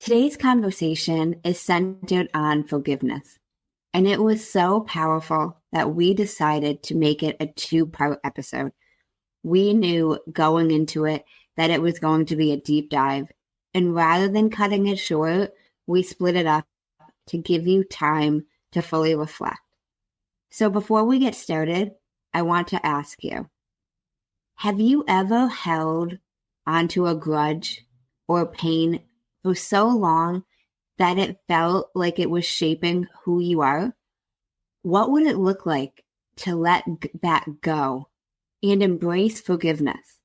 Today's conversation is centered on forgiveness, and it was so powerful that we decided to make it a 2-part episode. We knew going into it that it was going to be a deep dive, and rather than cutting it short, we split it up to give you time to fully reflect. So before we get started, I want to ask you, have you ever held onto a grudge or pain for so long that it felt like it was shaping who you are? What would it look like to let that go and embrace forgiveness?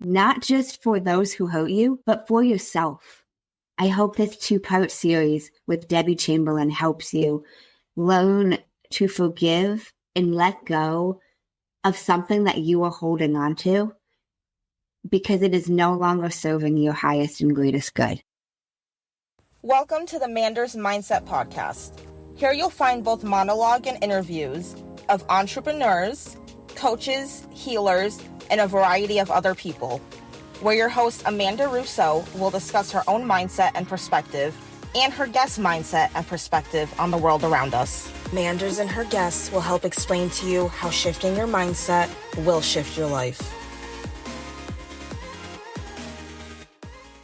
Not just for those who hurt you, but for yourself. I hope this 2-part series with Greer Chamberlain helps you learn to forgive and let go of something that you are holding on to, because it is no longer serving your highest and greatest good. Welcome to the Manders Mindset podcast. Here you'll find both monologue and interviews of entrepreneurs, coaches, healers, and a variety of other people, where your host Amanda Russo will discuss her own mindset and perspective and her guest mindset and perspective on the world around us. Manders and her guests will help explain to you how shifting your mindset will shift your life.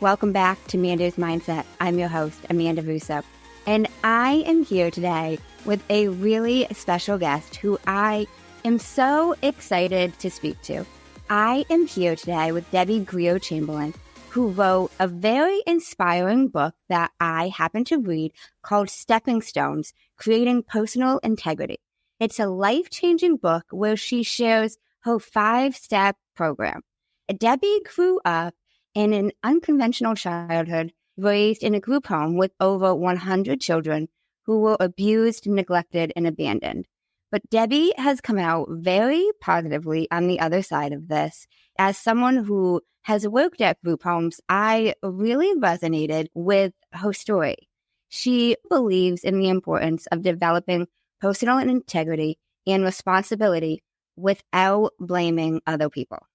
Welcome back to Manders Mindset. I'm your host, Amanda Russo, and I am here today with a really special guest who I am so excited to speak to. I am here today with Greer Chamberlain, who wrote a very inspiring book that I happened to read called Stepping Stones, Creating Personal Integrity. It's a life-changing book where she shares her 5-step program. Debbie grew up in an unconventional childhood, raised in a group home with over 100 children who were abused, neglected, and abandoned. But Debbie has come out very positively on the other side of this. As someone who has worked at group homes, I really resonated with her story. She believes in the importance of developing personal integrity and responsibility without blaming other people.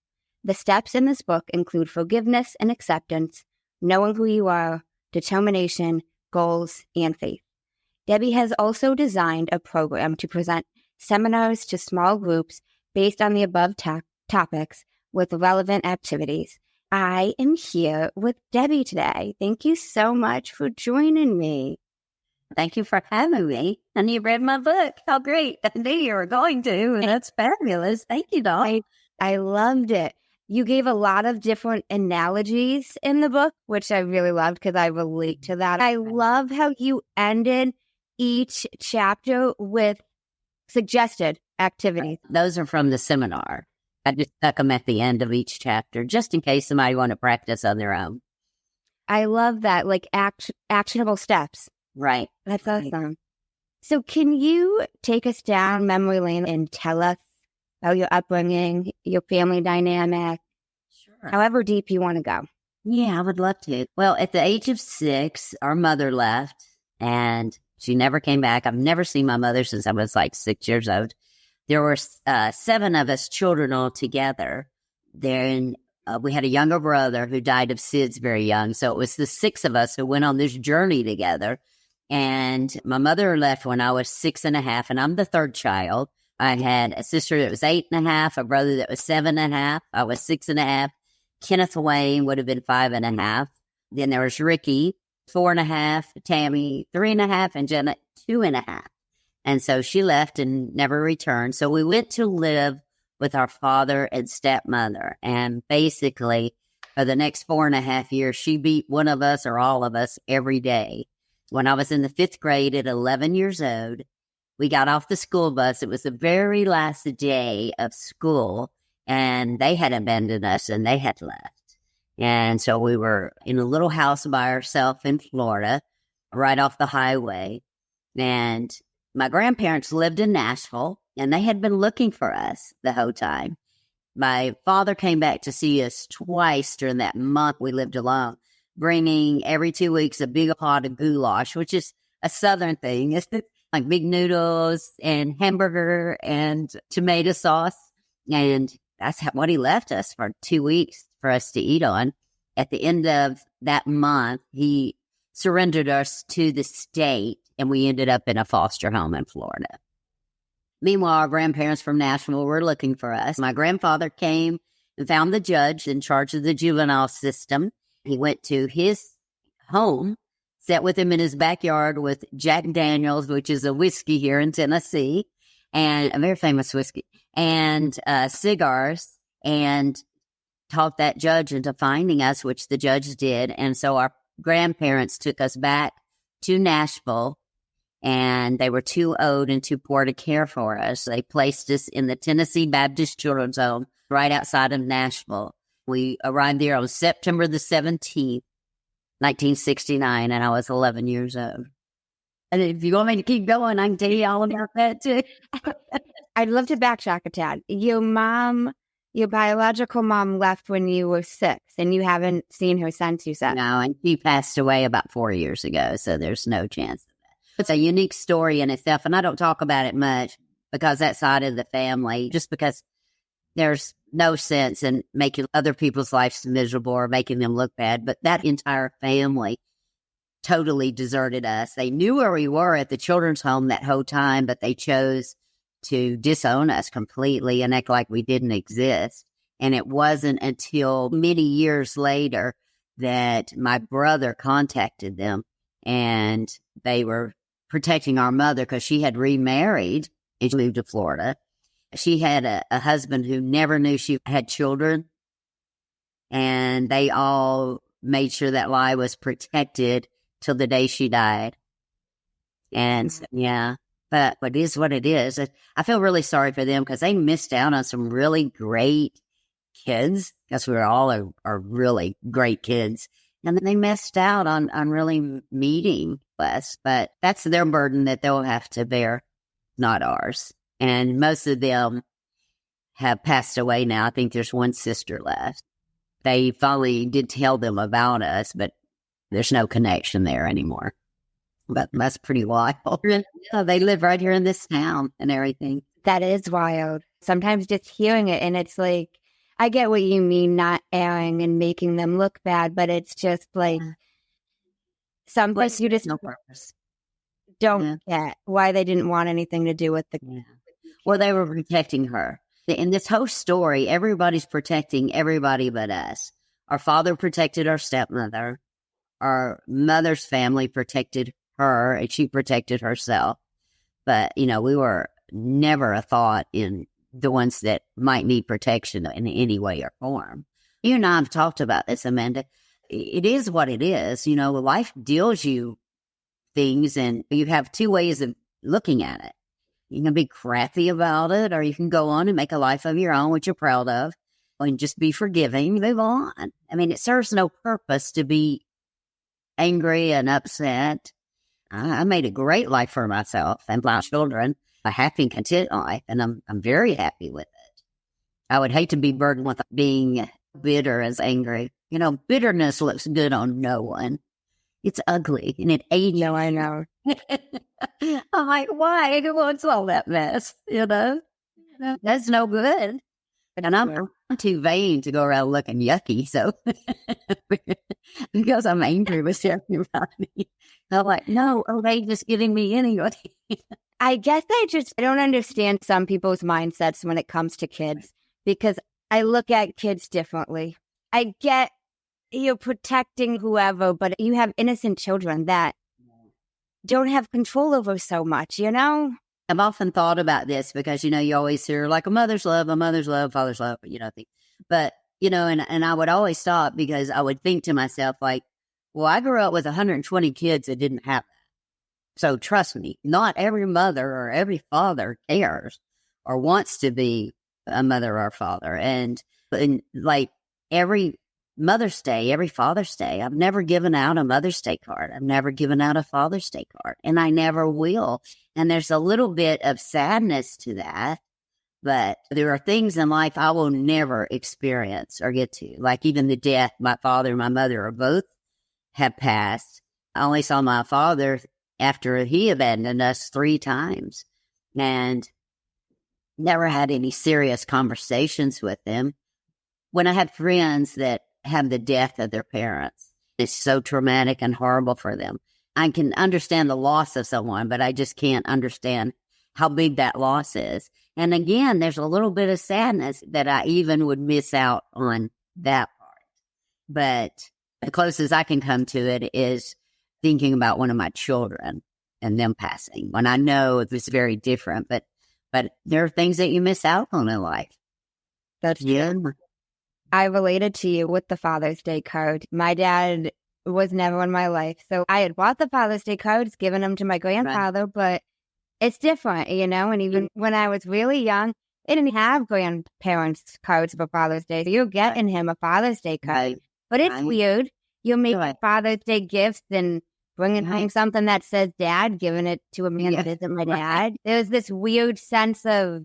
The steps in this book include forgiveness and acceptance, knowing who you are, determination, goals, and faith. Debbie has also designed a program to present seminars to small groups based on the above topics with relevant activities. I am here with Debbie today. Thank you so much for joining me. Thank you for having me. And you read my book. How great. I knew you were going to. And that's fabulous. Thank you, Doc. I loved it. You gave a lot of different analogies in the book, which I really loved because I relate to that. I love how you ended each chapter with suggested activities. Those are from the seminar. I just stuck them at the end of each chapter, just in case somebody want to practice on their own. I love that, like actionable steps. Right. That's awesome. So can you take us down memory lane and tell us about your upbringing, your family dynamic, Sure. However deep you want to go? Yeah, I would love to. Well, at the age of 6, our mother left, and she never came back. I've never seen my mother since I was like 6 years old. There were 7 of us children all together. Then we had a younger brother who died of SIDS very young. So it was the 6 of us who went on this journey together. And my mother left when I was 6.5, and I'm the 3rd child. I had a sister that was 8.5, a brother that was 7.5. I was 6.5. Kenneth Wayne would have been 5.5. Then there was Ricky, 4.5, Tammy, 3.5, and Jenna, 2.5. And so she left and never returned. So we went to live with our father and stepmother. And basically, for the next 4.5 years, she beat one of us or all of us every day. When I was in the 5th grade at 11 years old, we got off the school bus. It was the very last day of school, and they had abandoned us and they had left. And so we were in a little house by ourselves in Florida, right off the highway. And my grandparents lived in Nashville, and they had been looking for us the whole time. My father came back to see us twice during that month we lived alone, bringing every 2 weeks a big pot of goulash, which is a Southern thing. It's like big noodles and hamburger and tomato sauce. And that's what he left us for 2 weeks for us to eat on. At the end of that month, he surrendered us to the state, and we ended up in a foster home in Florida. Meanwhile, our grandparents from Nashville were looking for us. My grandfather came and found the judge in charge of the juvenile system. He went to his home, sat with him in his backyard with Jack Daniels, which is a whiskey here in Tennessee, and a very famous whiskey, and cigars, and talked that judge into finding us, which the judge did. And so our grandparents took us back to Nashville, and they were too old and too poor to care for us. They placed us in the Tennessee Baptist Children's Home right outside of Nashville. We arrived there on September the 17th, 1969, and I was 11 years old. And if you want me to keep going, I can tell you all about that too. I'd love to backtrack a tad. Your biological mom left when you were 6, and you haven't seen her since, you said. No, and she passed away about 4 years ago, so there's no chance of that. It's a unique story in itself, and I don't talk about it much because that side of the family, just because there's no sense in making other people's lives miserable or making them look bad. But that entire family totally deserted us. They knew where we were at the children's home that whole time, but they chose to disown us completely and act like we didn't exist. And it wasn't until many years later that my brother contacted them, and they were protecting our mother because she had remarried and she moved to Florida. She had a husband who never knew she had children, and they all made sure that lie was protected till the day she died. And yeah, but it is what it is. I feel really sorry for them because they missed out on some really great kids, because we were all are really great kids. And then they missed out on really meeting us. But that's their burden that they'll have to bear, not ours. And most of them have passed away now. I think there's one sister left. They finally did tell them about us, but there's no connection there anymore. But that's pretty wild. Yeah, they live right here in this town and everything. That is wild. Sometimes just hearing it, and it's like, I get what you mean, not airing and making them look bad, but it's just like, sometimes you just no purpose. Don't get why they didn't want anything to do with the... Yeah. Well, they were protecting her. In this whole story, everybody's protecting everybody but us. Our father protected our stepmother. Our mother's family protected her, and she protected herself. But, we were never a thought in the ones that might need protection in any way or form. You and I have talked about this, Amanda. It is what it is. Life deals you things, and you have two ways of looking at it. You can be crappy about it, or you can go on and make a life of your own, which you're proud of, and just be forgiving, move on. I mean, it serves no purpose to be angry and upset. I made a great life for myself and my children, a happy and content life, and I'm very happy with it. I would hate to be burdened with being bitter as angry. Bitterness looks good on no one. It's ugly, and it ages. No, I know. I'm like, why? Who wants all that mess? That's no good. And I'm too vain to go around looking yucky, so because I'm angry with everybody, I'm like, no, they just getting me anyway. I guess I don't understand some people's mindsets when it comes to kids, because I look at kids differently. I get you're protecting whoever, but you have innocent children that don't have control over so much, I've often thought about this because, you always hear like a mother's love, father's love, but, and I would always stop because I would think to myself, like, well, I grew up with 120 kids that didn't have that. So trust me, not every mother or every father cares or wants to be a mother or father. And like every Mother's Day, every Father's Day, I've never given out a Mother's Day card. I've never given out a Father's Day card, and I never will. And there's a little bit of sadness to that, but there are things in life I will never experience or get to, like even the death. My father and my mother are both have passed. I only saw my father after he abandoned us 3 times and never had any serious conversations with him. When I have friends that have the death of their parents, It's so traumatic and horrible for them. I can understand the loss of someone, but I just can't understand how big that loss is. And again, there's a little bit of sadness that I even would miss out on that part. But the closest I can come to it is thinking about one of my children and them passing, when I know it was very different. But there are things that you miss out on in life. That's true. I related to you with the Father's Day card. My dad was never in my life. So I had bought the Father's Day cards, given them to my grandfather, but it's different, And even when I was really young, I didn't have grandparents' cards for Father's Day. So you're getting him a Father's Day card. Right. But it's weird. You're making Father's Day gifts and bringing home something that says dad, giving it to a man that isn't my dad. There's this weird sense of,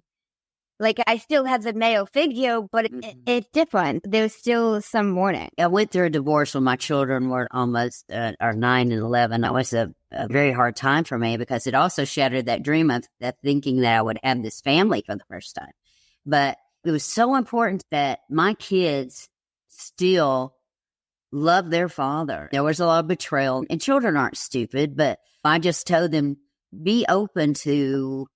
like, I still have the male figure, but it's different. There's still some mourning. I went through a divorce when my children were almost 9 and 11. It was a very hard time for me because it also shattered that dream of that thinking that I would have this family for the first time. But it was so important that my kids still love their father. There was a lot of betrayal, and children aren't stupid, but I just told them, be open to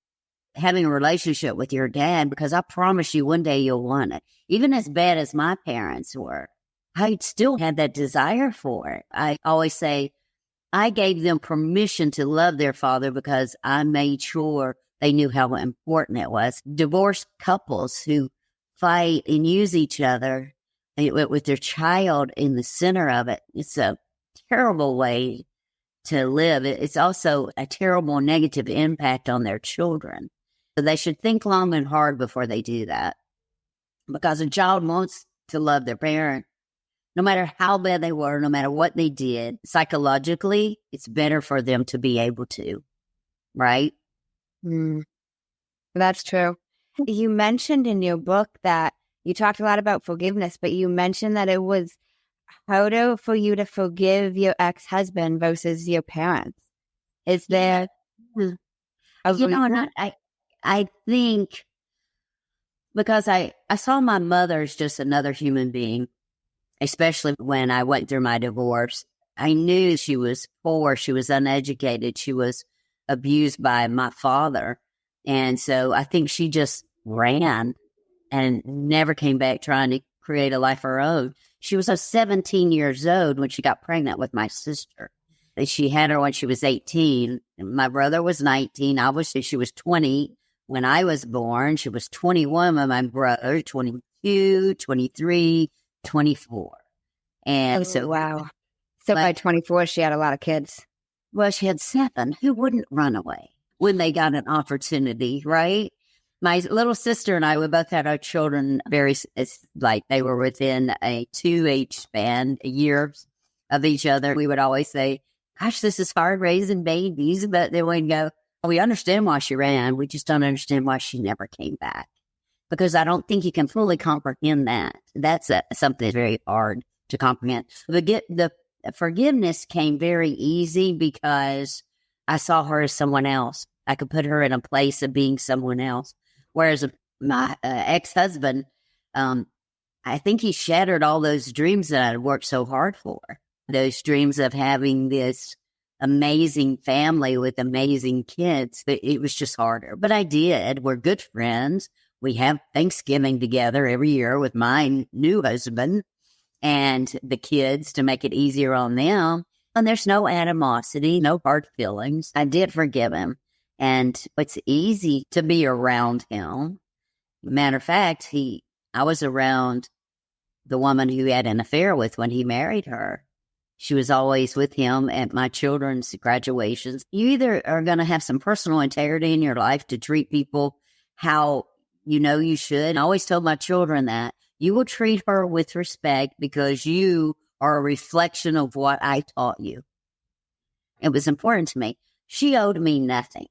having a relationship with your dad, because I promise you one day you'll want it. Even as bad as my parents were, I still had that desire for it. I always say I gave them permission to love their father because I made sure they knew how important it was. Divorced couples who fight and use each other with their child in the center of it, it's a terrible way to live. It's also a terrible negative impact on their children. So they should think long and hard before they do that, because a child wants to love their parent, no matter how bad they were, no matter what they did. Psychologically, it's better for them to be able to, right? That's true. You mentioned in your book that you talked a lot about forgiveness, but you mentioned that it was harder for you to forgive your ex-husband versus your parents. Is there... I think because I saw my mother as just another human being, especially when I went through my divorce. I knew she was poor, she was uneducated, she was abused by my father. And so I think she just ran and never came back trying to create a life of her own. She was 17 years old when she got pregnant with my sister. She had her when she was 18. My brother was 19. She was 20 when I was born. She was 21 when my brother, 22, 23, 24. And wow. So by 24, she had a lot of kids. Well, she had 7. Who wouldn't run away when they got an opportunity, right? My little sister and I, we both had our children they were within a 2-age span, years of each other. We would always say, gosh, this is hard raising babies. But then we'd go, we understand why she ran. We just don't understand why she never came back. Because I don't think you can fully comprehend that. That's something that's very hard to comprehend. The forgiveness came very easy because I saw her as someone else. I could put her in a place of being someone else. Whereas my ex-husband, I think he shattered all those dreams that I'd worked so hard for. Those dreams of having this amazing family with amazing kids. It was just harder. But I did. We're good friends. We have Thanksgiving together every year with my new husband and the kids to make it easier on them. And there's no animosity, no hard feelings. I did forgive him. And it's easy to be around him. Matter of fact, I was around the woman who he had an affair with when he married her. She was always with him at my children's graduations. You either are going to have some personal integrity in your life to treat people how you know you should. I always told my children that you will treat her with respect because you are a reflection of what I taught you. It was important to me. She owed me nothing.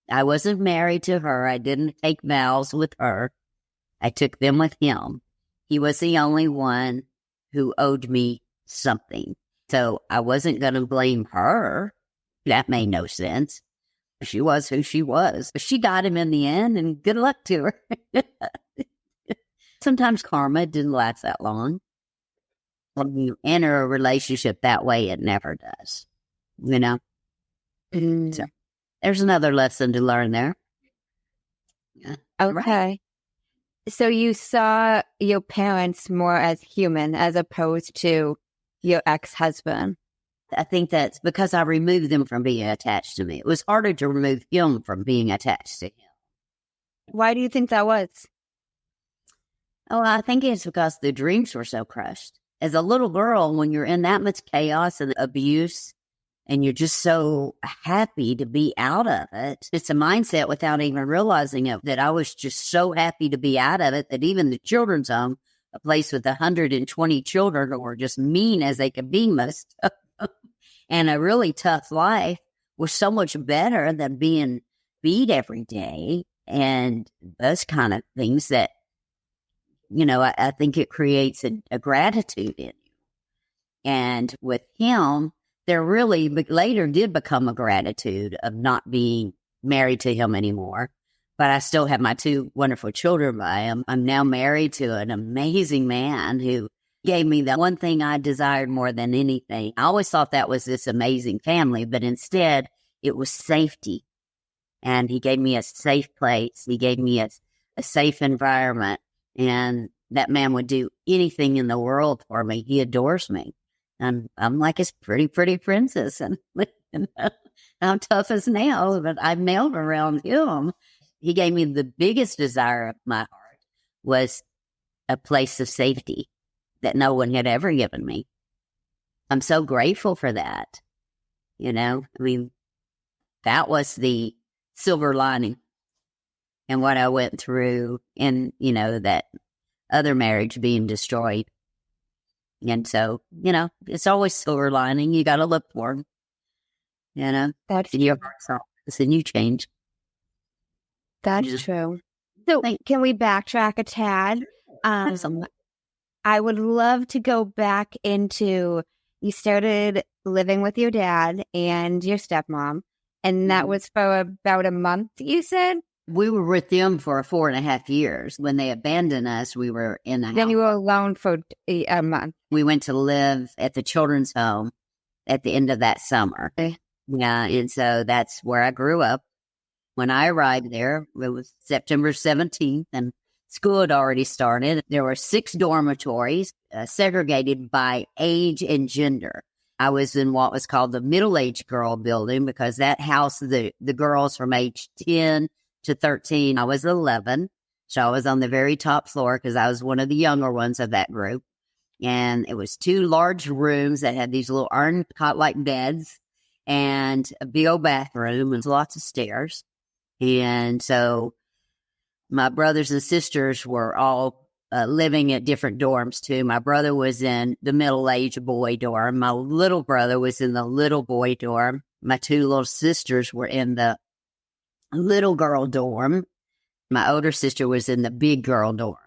I wasn't married to her. I didn't take vows with her. I took them with him. He was the only one who owed me something. So I wasn't going to blame her. That made no sense. She was who she was. But she got him in the end, and good luck to her. Sometimes karma didn't last that long. when you enter a relationship that way, it never does, you know? So there's another lesson to learn there. Yeah. Okay. Right. So you saw your parents more as human as opposed to your ex-husband. I think that's because I removed them from being attached to me. It was harder to remove him from being attached to him. Why do you think that was? Oh, I think it's because the dreams were so crushed. As a little girl, when you're in that much chaos and abuse, and you're just so happy to be out of it, it's a mindset without even realizing it, that I was just so happy to be out of it that even the children's home, a place with 120 children who were just mean as they could be most of them, and a really tough life, was so much better than being beat every day and those kind of things that, you know, I think it creates a gratitude in you. And with him, there really later did become a gratitude of not being married to him anymore. But I still have my 2 wonderful children by him. I'm now married to an amazing man who gave me the one thing I desired more than anything. I always thought that was this amazing family, but instead it was safety. And he gave me a safe place. He gave me a safe environment. And that man would do anything in the world for me. He adores me. And I'm like his pretty princess. And I'm tough as nails, but I'm nailed around him. He gave me the biggest desire of my heart was a place of safety that no one had ever given me. I'm so grateful for that. You know, I mean, that was the silver lining and what I went through in, you know, that other marriage being destroyed. And so, you know, it's always silver lining. You got to look for them. You know, That's your heart's honest and you change. That's true. So can we backtrack a tad? I would love to go back into, you started living with your dad and your stepmom, and that was for about a month, you said? We were with them for 4.5 years. When they abandoned us, we were in the house. Then you were alone for a month. We went to live at the children's home at the end of that summer. Yeah, and so that's where I grew up. When I arrived there, it was September 17th, and school had already started. There were 6 dormitories segregated by age and gender. I was in what was called the middle-aged girl building because that housed the girls from age 10 to 13. I was 11, so I was on the very top floor because I was one of the younger ones of that group. And it was 2 large rooms that had these little iron cot-like beds and a big old bathroom and lots of stairs. And so my brothers and sisters were all living at different dorms too. My brother was in the middle-aged boy dorm. My little brother was in the little boy dorm. My 2 little sisters were in the little girl dorm. My older sister was in the big girl dorm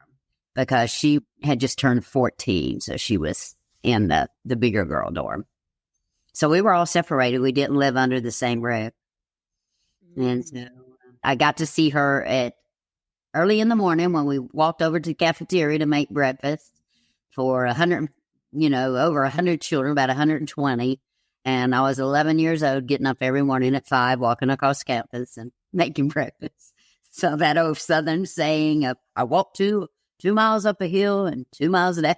because she had just turned 14. So she was in the bigger girl dorm. So we were all separated. We didn't live under the same roof. And so I got to see her at early in the morning when we walked over to the cafeteria to make breakfast for 100, over 100 children, about 120. And I was 11 years old, getting up every morning at 5, walking across campus and making breakfast. So that old Southern saying, I walked 2 miles up a hill and 2 miles down.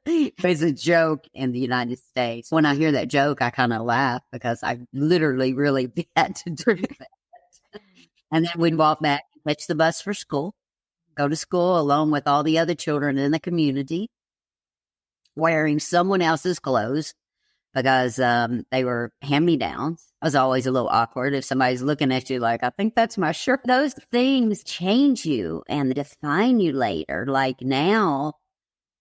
It's a joke in the United States. When I hear that joke, I kind of laugh because I literally really had to do that. And then we'd walk back, catch the bus for school, go to school along with all the other children in the community, wearing someone else's clothes because they were hand-me-downs. I was always a little awkward if somebody's looking at you like, I think that's my shirt. Those things change you and define you later. Like now,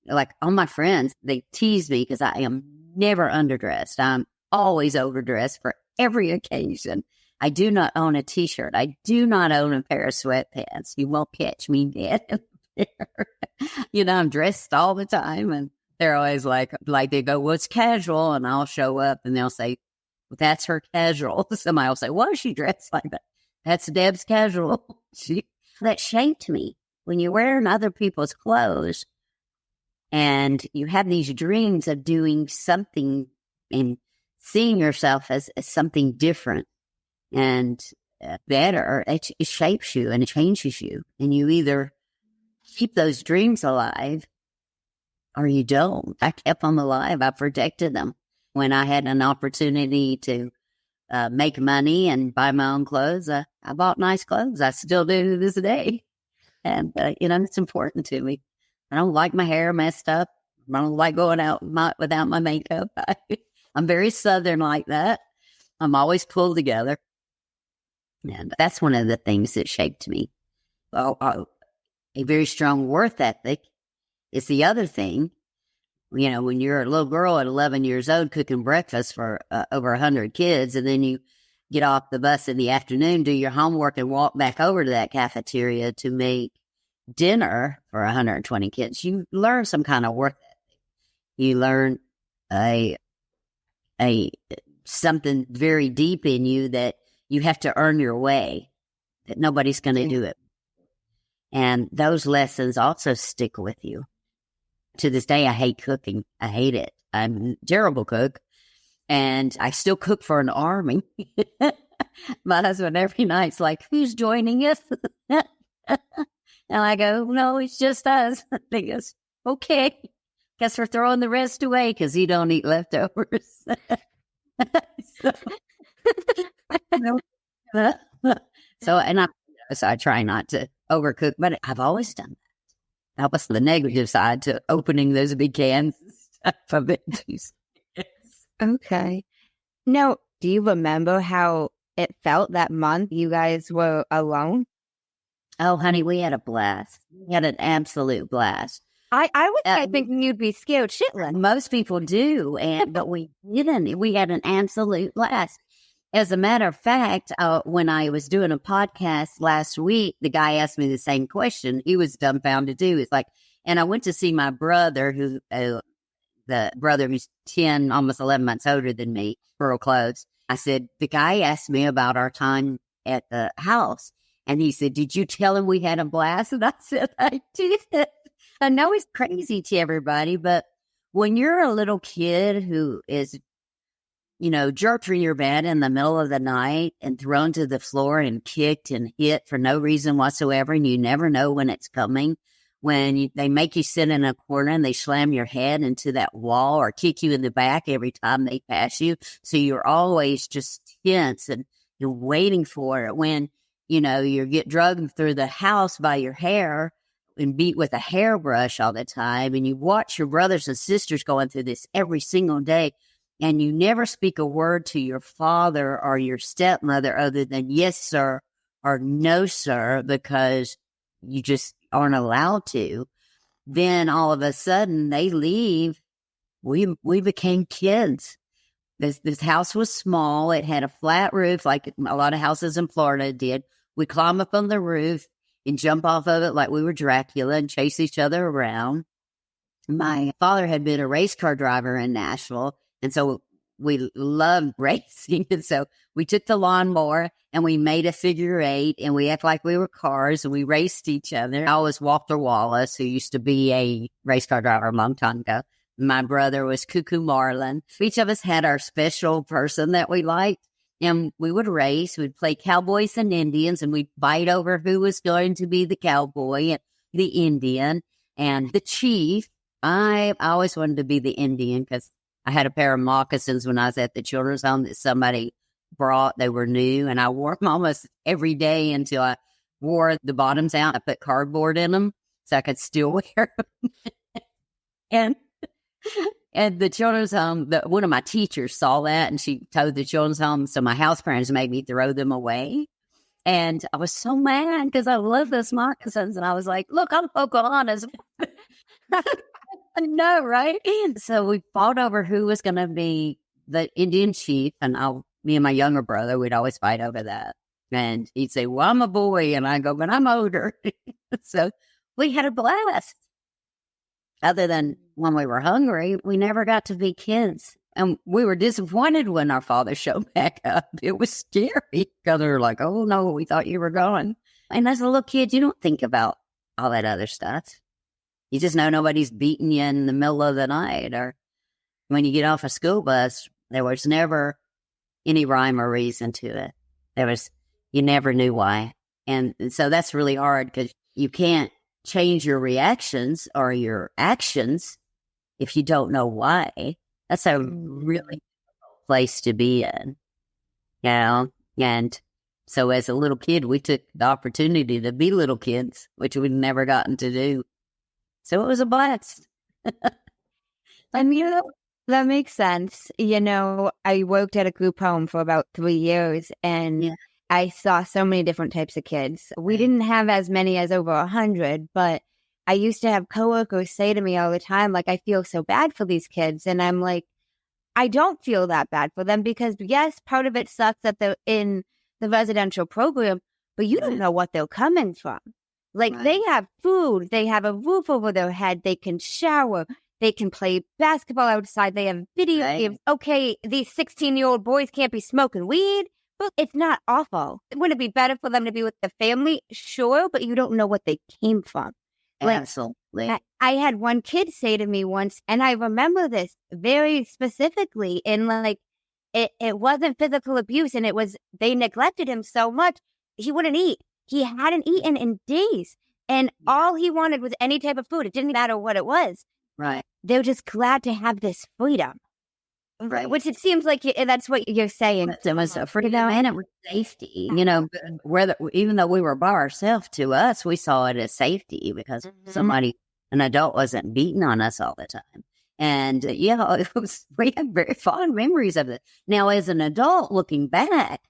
like all my friends, they tease me because I am never underdressed. I'm always overdressed for every occasion. I do not own a T-shirt. I do not own a pair of sweatpants. You won't catch me dead in there. I'm dressed all the time, and they're always like they go, well, it's casual, and I'll show up, and they'll say, well, that's her casual. Somebody will say, why is she dressed like that? That's Deb's casual. That shaped me. When you're wearing other people's clothes, And you have these dreams of doing something and seeing yourself as something different and better. It shapes you and it changes you. And you either keep those dreams alive or you don't. I kept them alive. I protected them. When I had an opportunity to make money and buy my own clothes, I bought nice clothes. I still do to this day. And, it's important to me. I don't like my hair messed up. I don't like going out without my makeup. I'm very Southern like that. I'm always pulled together. And that's one of the things that shaped me. A very strong work ethic is the other thing. When you're a little girl at 11 years old cooking breakfast for over 100 kids, and then you get off the bus in the afternoon, do your homework, and walk back over to that cafeteria to make dinner for 120 kids, you learn some kind of work ethic. You learn a something very deep in you that you have to earn your way, that nobody's going to do it. And those lessons also stick with you. To this day, I hate cooking. I hate it. I'm a terrible cook. And I still cook for an army. My husband every night's like, who's joining us? And I go, no, it's just us. He goes, okay. Guess we're throwing the rest away because you don't eat leftovers. So I try not to overcook, but I've always done that. That was the negative side to opening those big cans of veggies. Okay. Now, do you remember how it felt that month you guys were alone? Oh, honey, we had a blast. We had an absolute blast. I was thinking you'd be scared shitless. Most people do, but we didn't. We had an absolute blast. As a matter of fact, when I was doing a podcast last week, the guy asked me the same question. He was dumbfounded too. It's like, and I went to see my brother, the brother who's 10, almost 11 months older than me, real close. I said, the guy asked me about our time at the house. And he said, did you tell him we had a blast? And I said, I did. I know it's crazy to everybody, but when you're a little kid who is, jerked from your bed in the middle of the night and thrown to the floor and kicked and hit for no reason whatsoever, and you never know when it's coming, they make you sit in a corner and they slam your head into that wall or kick you in the back every time they pass you. So you're always just tense and you're waiting for it. When, you get drugged through the house by your hair and beat with a hairbrush all the time, and you watch your brothers and sisters going through this every single day, and you never speak a word to your father or your stepmother other than yes, sir, or no, sir, because you just aren't allowed to. Then all of a sudden they leave. We became kids. This house was small. It had a flat roof like a lot of houses in Florida did. We'd climb up on the roof and jump off of it like we were Dracula and chase each other around. My father had been a race car driver in Nashville, and so we loved racing. And so we took the lawnmower and we made a figure 8 and we act like we were cars and we raced each other. I was Walter Wallace, who used to be a race car driver a long time ago. My brother was Cuckoo Marlin. Each of us had our special person that we liked, and we would race. We'd play cowboys and Indians, and we'd fight over who was going to be the cowboy and the Indian and the chief. I always wanted to be the Indian because I had a pair of moccasins when I was at the children's home that somebody brought. They were new, and I wore them almost every day until I wore the bottoms out. I put cardboard in them so I could still wear them. And the children's home, one of my teachers saw that, and she told the children's home, so my house parents made me throw them away. And I was so mad because I love those moccasins, and I was like, look, I'm Pocahontas. I know, right? So we fought over who was going to be the Indian chief, and me and my younger brother, we'd always fight over that. And he'd say, well, I'm a boy, and I go, but I'm older. So we had a blast. Other than when we were hungry, we never got to be kids. And we were disappointed when our father showed back up. It was scary because they were like, oh, no, we thought you were gone. And as a little kid, you don't think about all that other stuff. You just know nobody's beating you in the middle of the night, or when you get off a school bus. There was never any rhyme or reason to it. You never knew why. And so that's really hard because you can't change your reactions or your actions if you don't know why. That's a really difficult place to be in. And so as a little kid, we took the opportunity to be little kids, which we'd never gotten to do. So it was a blast. And that makes sense. I worked at a group home for about 3 years, and I saw so many different types of kids. We didn't have as many as over 100, but I used to have coworkers say to me all the time, like, I feel so bad for these kids. And I'm like, I don't feel that bad for them because, yes, part of it sucks that they're in the residential program, but you don't know what they're coming from. Like, they have food, they have a roof over their head, they can shower, they can play basketball outside, they have video games. Okay, these 16-year-old boys can't be smoking weed, but it's not awful. Would it be better for them to be with the family? Sure, but you don't know what they came from. Absolutely. I had one kid say to me once, and I remember this very specifically, and it wasn't physical abuse, and it was they neglected him so much he wouldn't eat. He hadn't eaten in days, and all he wanted was any type of food. It didn't matter what it was. Right. They were just glad to have this freedom. Right. Which it seems like that's what you're saying. It was a freedom and it was safety. Even though we were by ourselves, to us, we saw it as safety because an adult wasn't beating on us all the time. And we have very fond memories of it. Now, as an adult looking back,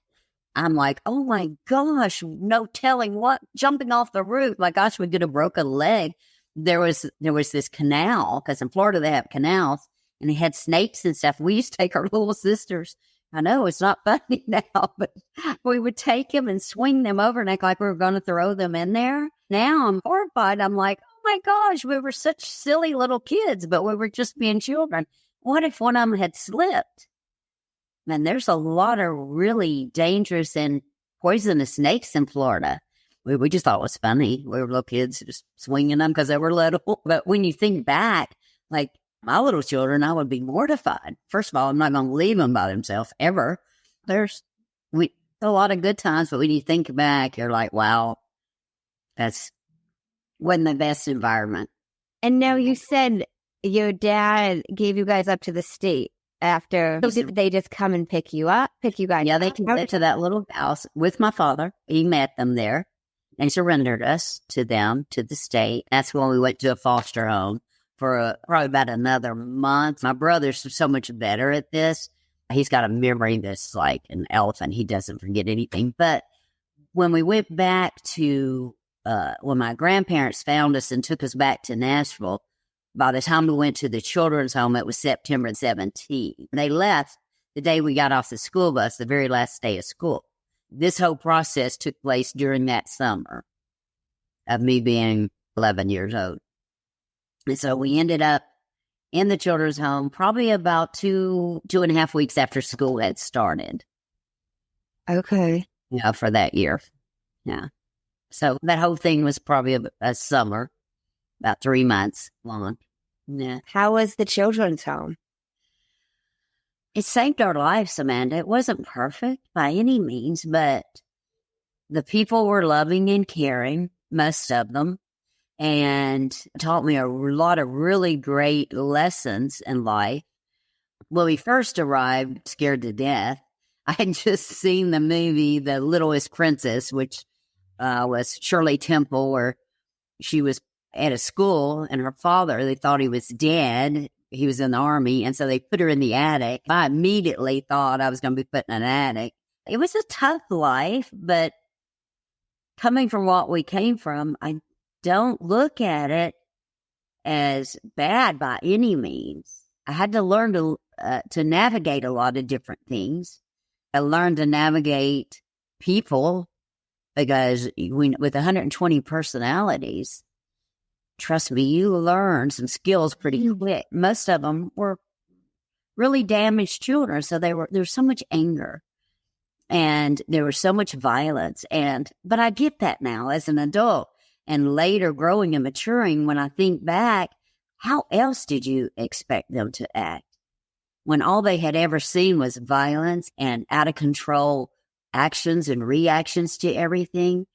I'm like, oh my gosh, no telling what, jumping off the roof. My gosh, we could have broken a leg. There was this canal, because in Florida they have canals, and they had snakes and stuff. We used to take our little sisters. I know it's not funny now, but we would take them and swing them over and act like we were going to throw them in there. Now I'm horrified. I'm like, oh my gosh, we were such silly little kids, but we were just being children. What if one of them had slipped? Man, there's a lot of really dangerous and poisonous snakes in Florida. We just thought it was funny. We were little kids just swinging them because they were little. But when you think back, like my little children, I would be mortified. First of all, I'm not going to leave them by themselves ever. There's a lot of good times, but when you think back, you're like, wow, wasn't the best environment. And now you said your dad gave you guys up to the state after. Did they just come and pick you guys? Yeah, they came to that little house with my father. He met them there and surrendered us to them, to the state. That's when we went to a foster home for probably about another month. My brother's so much better at this. He's got a memory that's like an elephant. He doesn't forget anything. But when we went back to, when my grandparents found us and took us back to Nashville, by the time we went to the children's home, it was September 17th. They left the day we got off the school bus, the very last day of school. This whole process took place during that summer of me being 11 years old. And so we ended up in the children's home probably about 2.5 weeks after school had started. Okay. Yeah, for that year. Yeah. So that whole thing was probably a summer, about 3 months long. Yeah. How was the children's home? It saved our lives, Amanda. It wasn't perfect by any means, but the people were loving and caring, most of them, and taught me a lot of really great lessons in life. When we first arrived, scared to death, I had just seen the movie The Littlest Princess, which was Shirley Temple, where she was at a school and her father, they thought he was dead. He was in the army. And so they put her in the attic. I immediately thought I was going to be put in an attic. It was a tough life, but coming from what we came from, I don't look at it as bad by any means. I had to learn to navigate a lot of different things. I learned to navigate people because with 120 personalities, trust me, you learn some skills pretty quick. Most of them were really damaged children, so there was so much anger and there was so much violence. But I get that now as an adult. And later growing and maturing, when I think back, how else did you expect them to act? When all they had ever seen was violence and out of control actions and reactions to everything.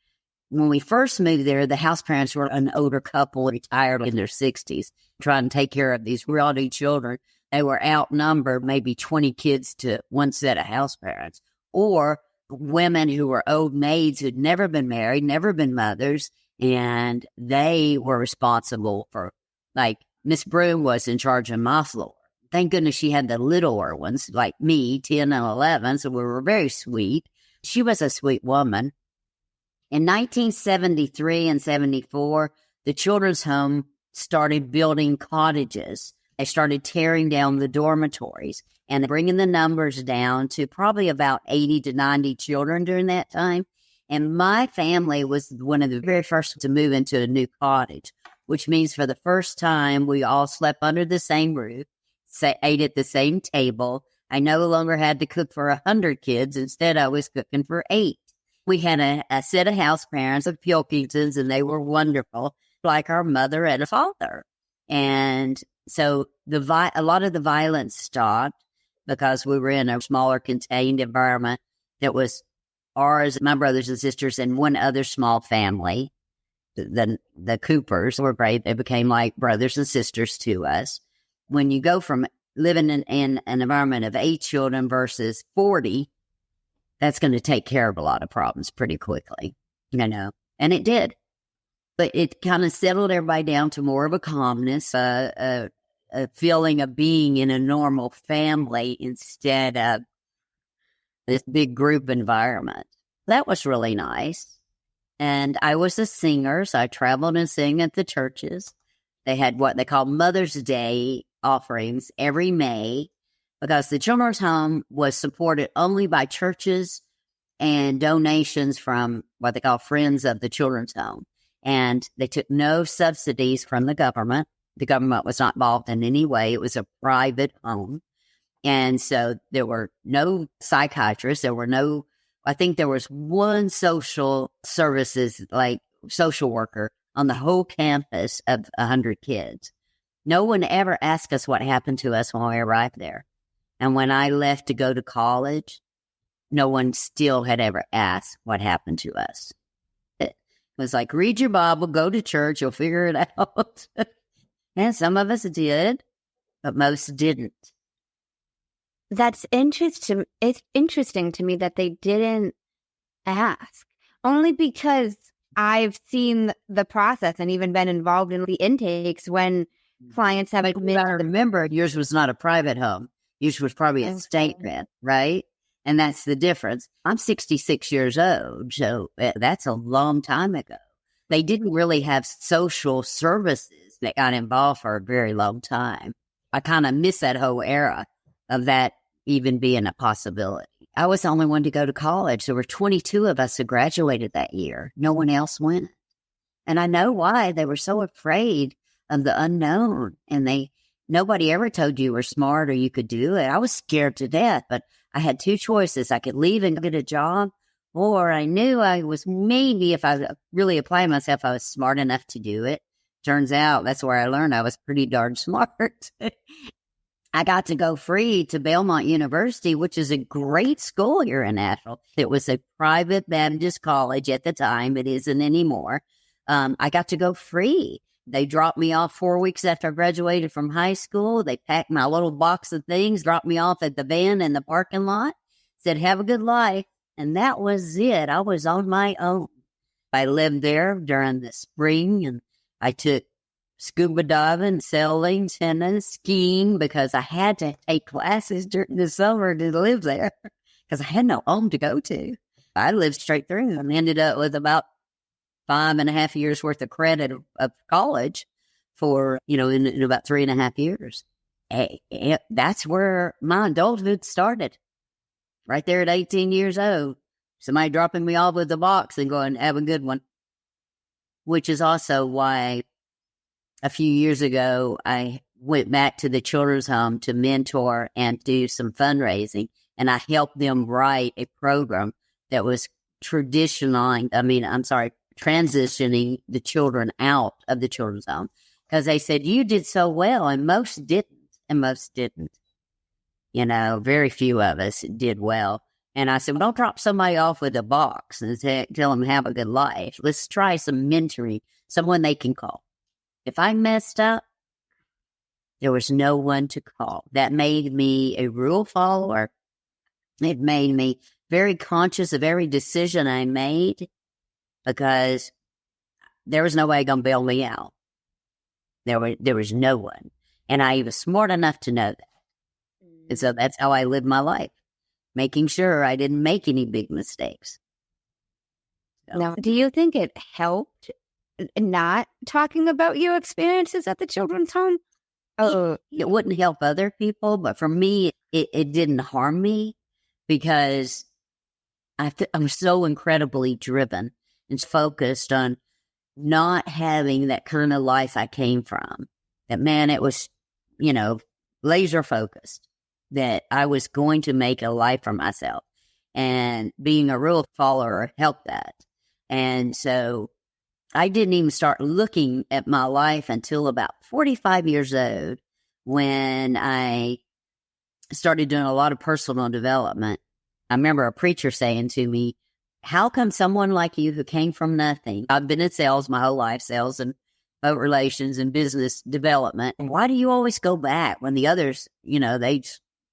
When we first moved there, the house parents were an older couple, retired in their 60s, trying to take care of these rowdy children. They were outnumbered, maybe 20 kids to one set of house parents, or women who were old maids who'd never been married, never been mothers, and they were responsible for, like, Miss Broom was in charge of my floor. Thank goodness she had the littler ones, like me, 10 and 11, so we were very sweet. She was a sweet woman. In 1973 and 74, the children's home started building cottages. They started tearing down the dormitories and bringing the numbers down to probably about 80 to 90 children during that time. And my family was one of the very first to move into a new cottage, which means for the first time, we all slept under the same roof, ate at the same table. I no longer had to cook for 100 kids. Instead, I was cooking for 8. We had a set of house parents of Pilkingtons, and they were wonderful, like our mother and a father. And so a lot of the violence stopped because we were in a smaller, contained environment that was ours, my brothers and sisters, and one other small family. The Coopers were great. They became like brothers and sisters to us. When you go from living in an environment of 8 children versus 40, that's going to take care of a lot of problems pretty quickly, and it did. But it kind of settled everybody down to more of a calmness, a feeling of being in a normal family instead of this big group environment. That was really nice. And I was a singer, so I traveled and sang at the churches. They had what they call Mother's Day offerings every May, because the children's home was supported only by churches and donations from what they call Friends of the Children's Home. And they took no subsidies from the government. The government was not involved in any way. It was a private home. And so there were no psychiatrists. I think there was one social services, like social worker on the whole campus of 100 kids. No one ever asked us what happened to us when we arrived there. And when I left to go to college, no one still had ever asked what happened to us. It was like, read your Bible, go to church, you'll figure it out. And some of us did, but most didn't. That's interesting. It's interesting to me that they didn't ask, only because I've seen the process and even been involved in the intakes when clients have admitted. Remember, yours was not a private home. Yours was probably a state rent, right? And that's the difference. I'm 66 years old, so that's a long time ago. They didn't really have social services that got involved for a very long time. I kind of miss that whole era of that even being a possibility. I was the only one to go to college. There were 22 of us who graduated that year. No one else went. And I know why. They were so afraid of the unknown, and nobody ever told you were smart or you could do it. I was scared to death, but I had 2 choices. I could leave and get a job, or I knew I was maybe, if I really applied myself, I was smart enough to do it. Turns out that's where I learned I was pretty darn smart. I got to go free to Belmont University, which is a great school here in Nashville. It was a private Baptist college at the time. It isn't anymore. I got to go free. They dropped me off 4 weeks after I graduated from high school. They packed my little box of things, dropped me off at the van in the parking lot, said, have a good life. And that was it. I was on my own. I lived there during the spring, and I took scuba diving, sailing, tennis, skiing, because I had to take classes during the summer to live there because I had no home to go to. I lived straight through and ended up with about 5.5 years worth of credit of college for, in about 3.5 years. That's where my adulthood started. Right there at 18 years old. Somebody dropping me off with a box and going, have a good one. Which is also why a few years ago, I went back to the children's home to mentor and do some fundraising. And I helped them write a program that was transitioning the children out of the children's home because they said, you did so well, and most didn't, and most didn't. Very few of us did well. And I said, well, don't drop somebody off with a box and tell them have a good life. Let's try some mentoring, someone they can call. If I messed up, there was no one to call. That made me a rule follower. It made me very conscious of every decision I made because there was nobody going to bail me out. There was no one. And I was smart enough to know that. And so that's how I lived my life, making sure I didn't make any big mistakes. So. Now, do you think it helped not talking about your experiences at the children's home? It wouldn't help other people, but for me, it didn't harm me because I'm so incredibly driven and focused on not having that kind of life I came from. That, man, it was, laser focused. That I was going to make a life for myself, and being a rule follower helped that. And so I didn't even start looking at my life until about 45 years old when I started doing a lot of personal development. I remember a preacher saying to me, how come someone like you who came from nothing, I've been in sales my whole life, sales and boat relations and business development, why do you always go back when the others,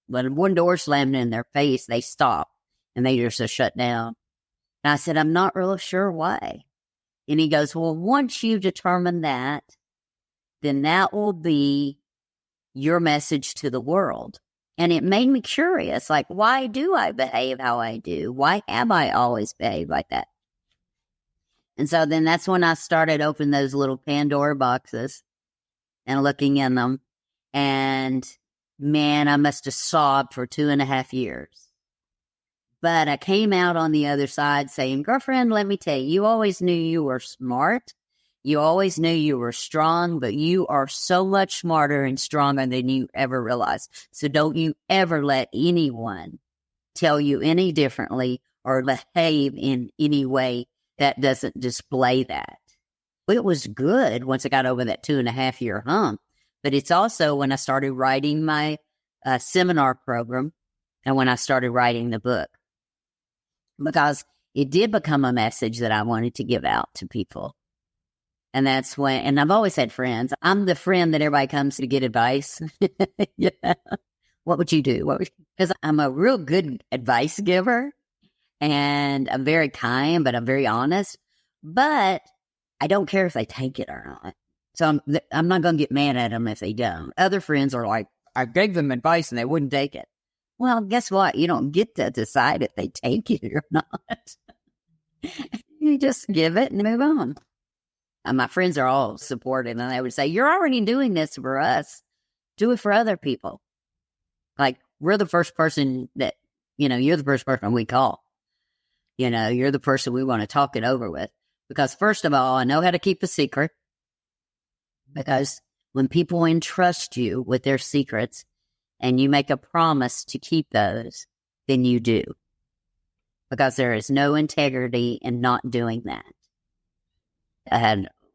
when one door slammed in their face, they stop and they just shut down. And I said, I'm not really sure why. And he goes, well, once you determine that, then that will be your message to the world. And it made me curious, like, why do I behave how I do? Why have I always behaved like that? And so then that's when I started opening those little Pandora boxes and looking in them. And man, I must have sobbed for 2.5 years. But I came out on the other side saying, girlfriend, let me tell you, you always knew you were smart. You always knew you were strong, but you are so much smarter and stronger than you ever realized. So don't you ever let anyone tell you any differently or behave in any way that doesn't display that. It was good once I got over that 2.5-year hump. But it's also when I started writing my seminar program and when I started writing the book. Because it did become a message that I wanted to give out to people. And that's when, and I've always had friends. I'm the friend that everybody comes to get advice. Yeah. What would you do? Because I'm a real good advice giver. And I'm very kind, but I'm very honest. But I don't care if they take it or not. So I'm not going to get mad at them if they don't. Other friends are like, I gave them advice and they wouldn't take it. Well, guess what? You don't get to decide if they take it or not. You just give it and move on. And my friends are all supportive, and they would say, you're already doing this for us. Do it for other people. Like, we're the first person that, you're the first person we call. You're the person we want to talk it over with. Because first of all, I know how to keep a secret. Because when people entrust you with their secrets and you make a promise to keep those, then you do. Because there is no integrity in not doing that.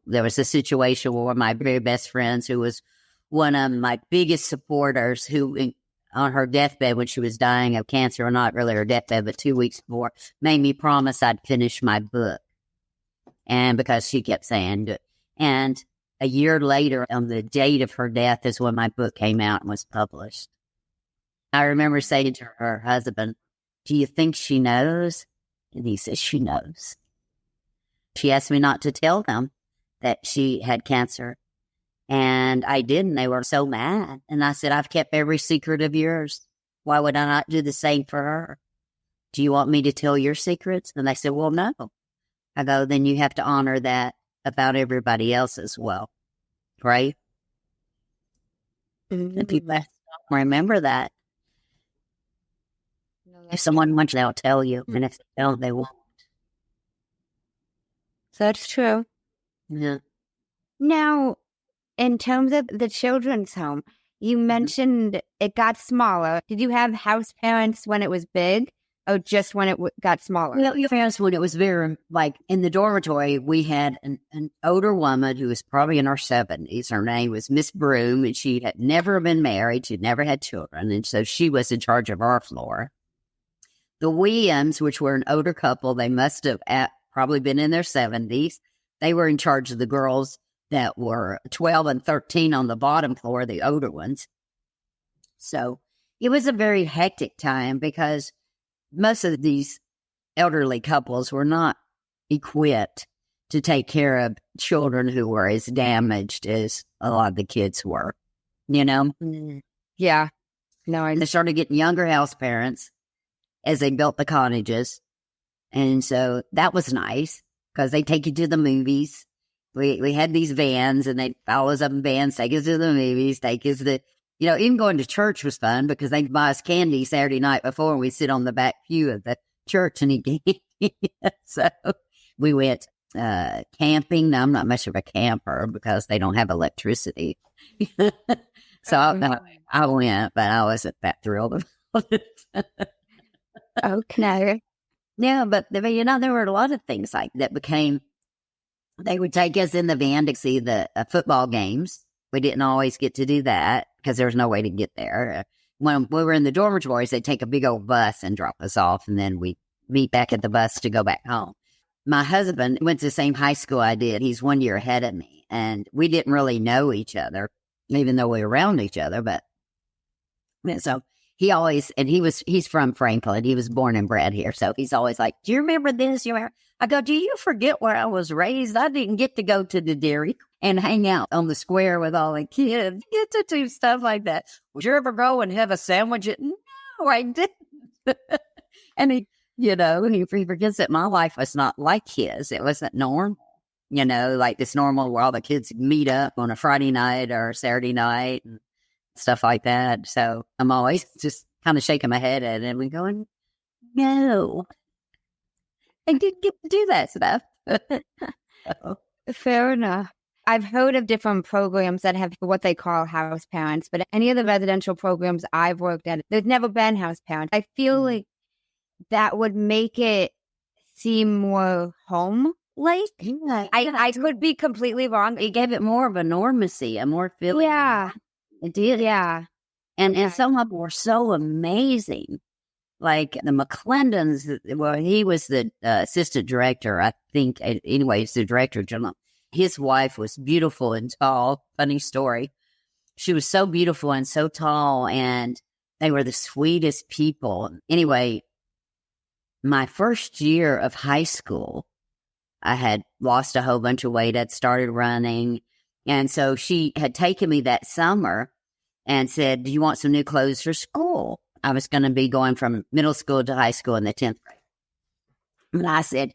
There was a situation where one of my very best friends, who was one of my biggest supporters, who on her deathbed when she was dying of cancer, or not really her deathbed, but 2 weeks before, made me promise I'd finish my book. And because she kept saying it. And a year later, on the date of her death, is when my book came out and was published. I remember saying to her husband, do you think she knows? And he says, she knows. She asked me not to tell them that she had cancer. And I didn't. They were so mad. And I said, I've kept every secret of yours. Why would I not do the same for her? Do you want me to tell your secrets? And they said, well, no. I go, then you have to honor that about everybody else as well. Right? Mm-hmm. And people have to remember that. No, if someone wants, they'll tell you. And if they don't, they won't. That's true. Yeah. Now, in terms of the children's home, you mentioned it got smaller. Did you have house parents when it was big? Oh, just when it got smaller. Well, parents, when it was very, like, in the dormitory, we had an older woman who was probably in her 70s. Her name was Miss Broom, and she had never been married. She'd never had children, and so she was in charge of our floor. The Williams, which were an older couple, they must have probably been in their 70s. They were in charge of the girls that were 12 and 13 on the bottom floor, the older ones. So it was a very hectic time because most of these elderly couples were not equipped to take care of children who were as damaged as a lot of the kids were, you know? Yeah. No, They started getting younger house parents as they built the cottages. And so that was nice because they take you to the movies. We had these vans, and they'd follow us up in vans, take us to the movies, take us to, even going to church was fun because they'd buy us candy Saturday night before, and we'd sit on the back pew of the church and eat candy. So we went camping. Now, I'm not much of a camper because they don't have electricity. So I went, but I wasn't that thrilled about it. Okay. Yeah, but there were a lot of things like that they would take us in the van to see the football games. We didn't always get to do that because there was no way to get there. When we were in the dormitories, they'd take a big old bus and drop us off, and then we'd meet back at the bus to go back home. My husband went to the same high school I did. He's 1 year ahead of me, and we didn't really know each other, even though we were around each other. But so he's from Franklin. He was born and bred here. So he's always like, do you remember this? I go, do you forget where I was raised? I didn't get to go to the dairy and hang out on the square with all the kids. Get to do stuff like that. Would you ever go and have a sandwich? No, I didn't. And he forgets that my life was not like his. It wasn't normal. Like this normal where all the kids meet up on a Friday night or Saturday night and stuff like that. So I'm always just kind of shaking my head at it and going, no, I didn't get to do that stuff. Fair enough. I've heard of different programs that have what they call house parents, but any of the residential programs I've worked at, there's never been house parents. I feel like that would make it seem more home-like. Yeah, I could be completely wrong. It gave it more of a normacy, a more feeling. Yeah. It did. Yeah. And some of them were so amazing. Like the McClendons, well, he was the assistant director, I think. Anyway, he's the director general. His wife was beautiful and tall. Funny story. She was so beautiful and so tall, and they were the sweetest people. Anyway, my first year of high school, I had lost a whole bunch of weight. I'd started running. And so she had taken me that summer and said, do you want some new clothes for school? I was going to be going from middle school to high school in the 10th grade. And I said,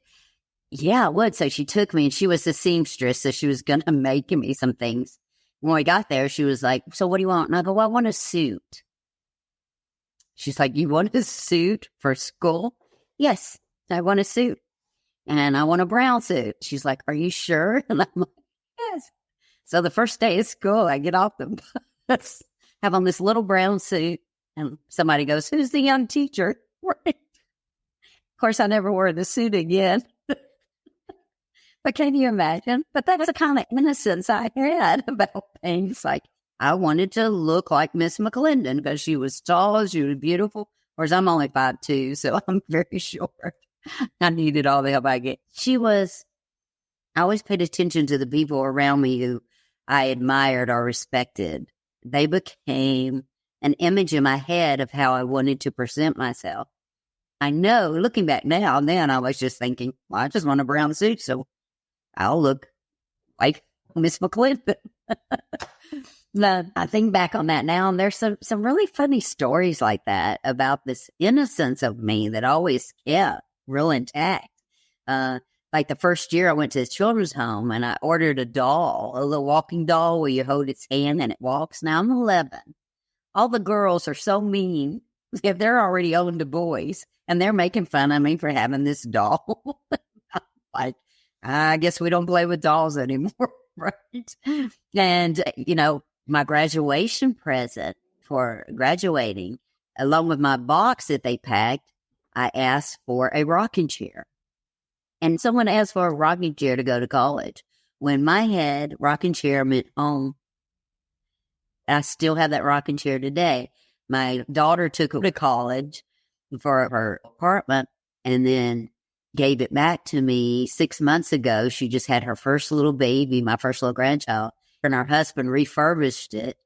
yeah, I would. So she took me, and she was a seamstress, so she was going to make me some things. When we got there, she was like, so what do you want? And I go, well, I want a suit. She's like, you want a suit for school? Yes, I want a suit. And I want a brown suit. She's like, are you sure? And I'm like, yes. So the first day of school, I get off the bus, have on this little brown suit, and somebody goes, who's the young teacher? Right. Of course, I never wore the suit again. But can you imagine? But that's the kind of innocence I had about things. Like, I wanted to look like Miss McClendon because she was tall, she was beautiful. Whereas I'm only 5'2", so I'm very short. I needed all the help I get. I always paid attention to the people around me who I admired or respected. They became an image in my head of how I wanted to present myself. I know, looking back now, then I was just thinking, well, I just want a brown suit, so I'll look like Miss McClendon. No, I think back on that now, and there's some really funny stories like that about this innocence of me that always kept real intact. Like the first year I went to the children's home, and I ordered a doll, a little walking doll where you hold its hand and it walks. Now I'm 11. All the girls are so mean. If they're already owned to boys, and they're making fun of me for having this doll. Like, I guess we don't play with dolls anymore, right? And, my graduation present for graduating, along with my box that they packed, I asked for a rocking chair. And someone asked for a rocking chair to go to college. When my head, rocking chair meant home. I still have that rocking chair today. My daughter took it to college for her apartment and then gave it back to me 6 months ago. She just had her first little baby, my first little grandchild, and her husband refurbished it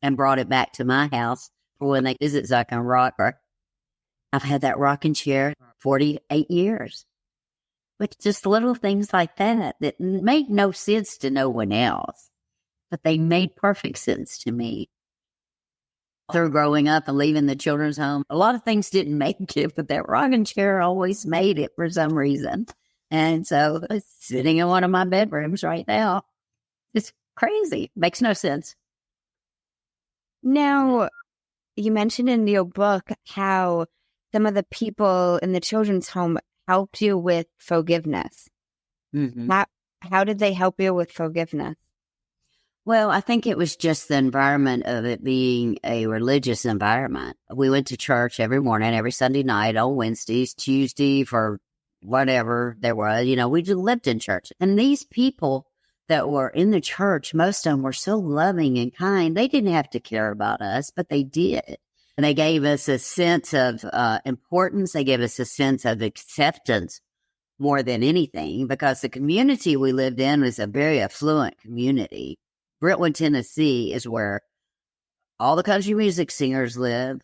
and brought it back to my house for when they visit so I can rock her. I've had that rocking chair 48 years. But just little things like that made no sense to no one else, but they made perfect sense to me. Through growing up and leaving the children's home, a lot of things didn't make it, but that rocking chair always made it for some reason. And so it's sitting in one of my bedrooms right now. It's crazy. Makes no sense. Now, you mentioned in your book how some of the people in the children's home helped you with forgiveness. Mm-hmm. How did they help you with forgiveness? Well, I think it was just the environment of it being a religious environment. We went to church every morning, every Sunday night, on Wednesdays, Tuesday, for whatever there was. We just lived in church. And these people that were in the church, most of them were so loving and kind. They didn't have to care about us, but they did. And they gave us a sense of importance. They gave us a sense of acceptance more than anything, because the community we lived in was a very affluent community. Brentwood, Tennessee is where all the country music singers live,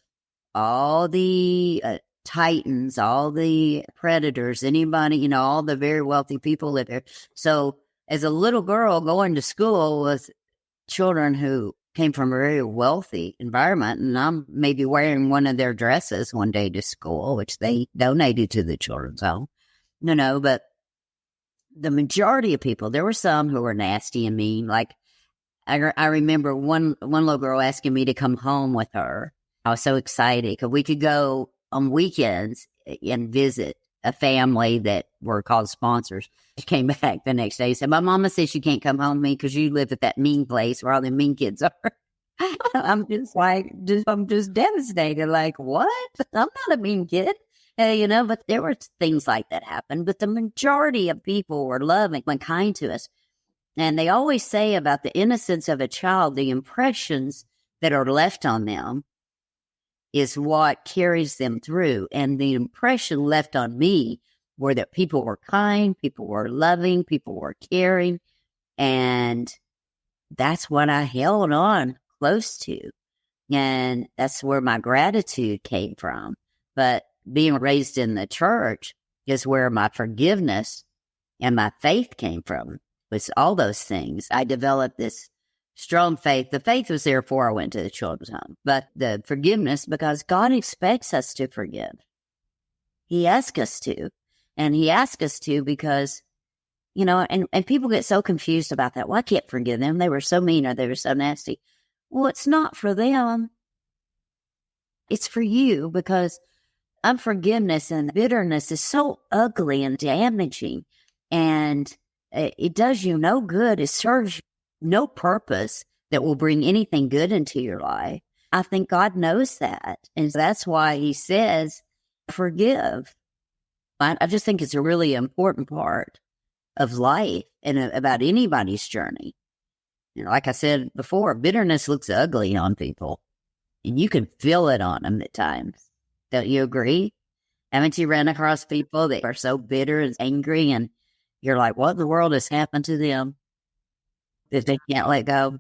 all the titans, all the predators, anybody, all the very wealthy people live there. So as a little girl going to school with children who came from a very wealthy environment, and I'm maybe wearing one of their dresses one day to school, which they donated to the children's home, but the majority of people, there were some who were nasty and mean. Like, I remember one little girl asking me to come home with her. I was so excited because we could go on weekends and visit a family that were called sponsors. She came back the next day and said, my mama says you can't come home with me because you live at that mean place where all the mean kids are. I'm just devastated. Like, what? I'm not a mean kid. But there were things like that happen. But the majority of people were loving and kind to us. And they always say about the innocence of a child, the impressions that are left on them is what carries them through. And the impression left on me were that people were kind, people were loving, people were caring. And that's what I held on close to. And that's where my gratitude came from. But being raised in the church is where my forgiveness and my faith came from. Was all those things. I developed this strong faith. The faith was there before I went to the children's home, but the forgiveness, because God expects us to forgive. He asks us to, and he asks us to because, and people get so confused about that. Well, I can't forgive them. They were so mean or they were so nasty. Well, it's not for them. It's for you, because unforgiveness and bitterness is so ugly and damaging, and it does you no good. It serves no purpose that will bring anything good into your life. I think God knows that. And that's why he says, forgive. I just think it's a really important part of life and about anybody's journey. Like I said before, bitterness looks ugly on people, and you can feel it on them at times. Don't you agree? Haven't you run across people that are so bitter and angry, and you're like, what in the world has happened to them that they can't let go?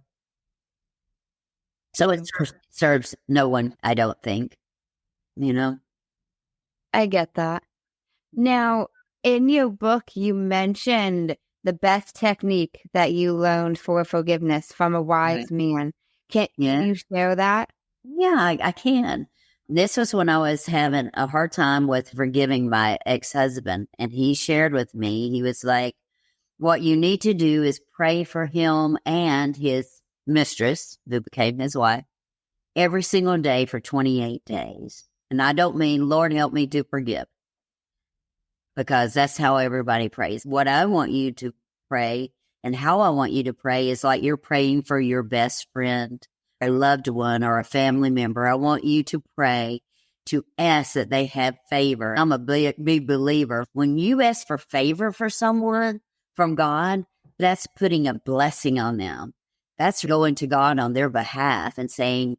So it serves no one, I don't think, I get that. Now, in your book, you mentioned the best technique that you learned for forgiveness from a wise man. Can you share that? Yeah, I can. This was when I was having a hard time with forgiving my ex-husband, and he shared with me, he was like, what you need to do is pray for him and his mistress, who became his wife, every single day for 28 days. And I don't mean, Lord, help me to forgive, because that's how everybody prays. What I want you to pray and how I want you to pray is like you're praying for your best friend, a loved one, or a family member. I want you to pray to ask that they have favor. I'm a big believer. When you ask for favor for someone from God, that's putting a blessing on them. That's going to God on their behalf and saying,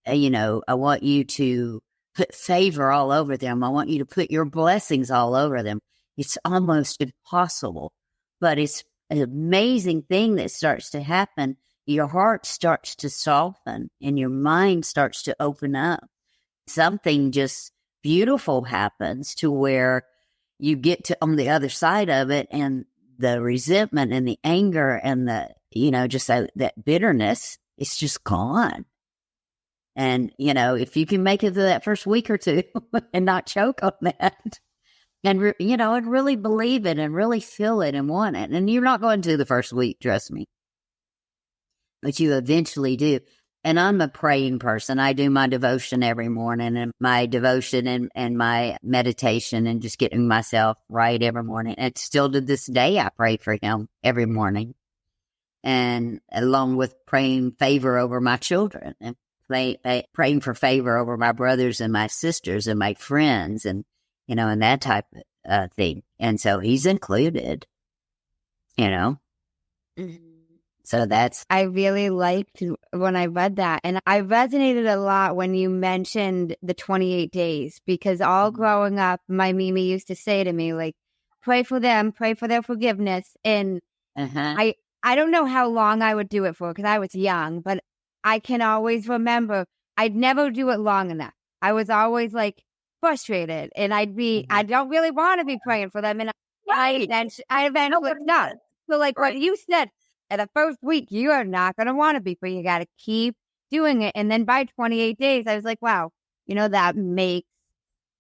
I want you to put favor all over them. I want you to put your blessings all over them. It's almost impossible, but it's an amazing thing that starts to happen. Your heart starts to soften and your mind starts to open up. Something just beautiful happens to where you get to on the other side of it, and the resentment and the anger and the, just that bitterness, it's just gone. And, if you can make it through that first week or two and not choke on that and really believe it and really feel it and want it. And you're not going to the first week, trust me, but you eventually do. And I'm a praying person. I do my devotion every morning, and my devotion and my meditation and just getting myself right every morning. And still to this day, I pray for him every morning. And along with praying favor over my children and praying for favor over my brothers and my sisters and my friends and, and that type of thing. And so he's included, Mm-hmm. So I really liked when I read that. And I resonated a lot when you mentioned the 28 days, because all growing up, my Mimi used to say to me, like, pray for them, pray for their forgiveness. And I don't know how long I would do it for, because I was young, but I can always remember I'd never do it long enough. I was always like frustrated, and I don't really want to be praying for them. And I eventually not. So like what you said, at the first week, you are not going to want to be free. You got to keep doing it. And then by 28 days, I was like, wow, that makes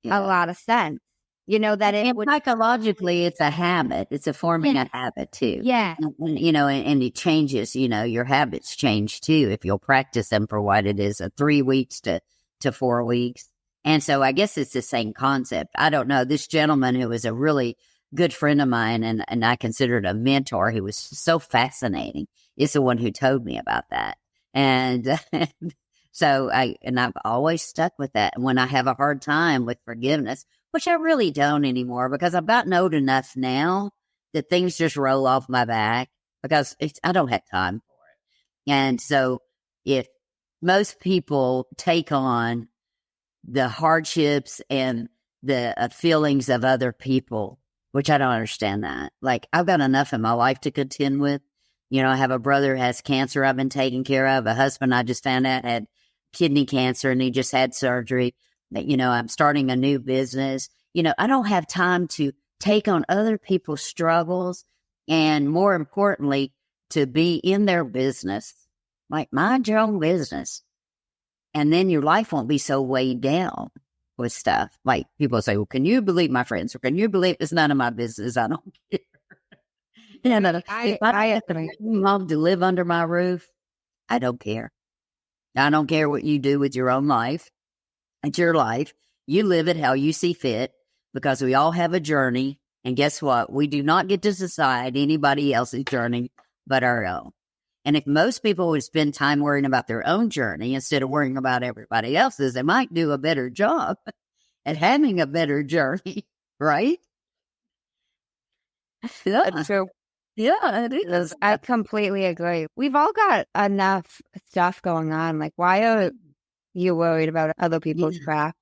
a lot of sense. That psychologically, it's a habit. It's a forming a habit too. Yeah. And it changes, your habits change too if you'll practice them for what it is, 3 weeks to 4 weeks. And so I guess it's the same concept. I don't know. This gentleman who was a really good friend of mine and I considered a mentor, who was so fascinating, is the one who told me about that. And so I've always stuck with that. And when I have a hard time with forgiveness, which I really don't anymore, because I've gotten old enough now that things just roll off my back because I don't have time for it. And so if most people take on the hardships and the feelings of other people, which I don't understand that. Like, I've got enough in my life to contend with. I have a brother who has cancer I've been taking care of. A husband I just found out had kidney cancer and he just had surgery. I'm starting a new business. I don't have time to take on other people's struggles, and more importantly, to be in their business. Like, mind your own business. And then your life won't be so weighed down with stuff. Like, people say, well, can you believe my friends? Or can you believe it's none of my business? I don't care. If I have mom to live under my roof, I don't care. I don't care what you do with your own life. It's your life. You live it how you see fit, because we all have a journey. And guess what? We do not get to decide anybody else's journey but our own. And if most people would spend time worrying about their own journey instead of worrying about everybody else's, they might do a better job at having a better journey, right? That's true. Yeah, it is. I completely agree. We've all got enough stuff going on. Like, why are you worried about other people's crap?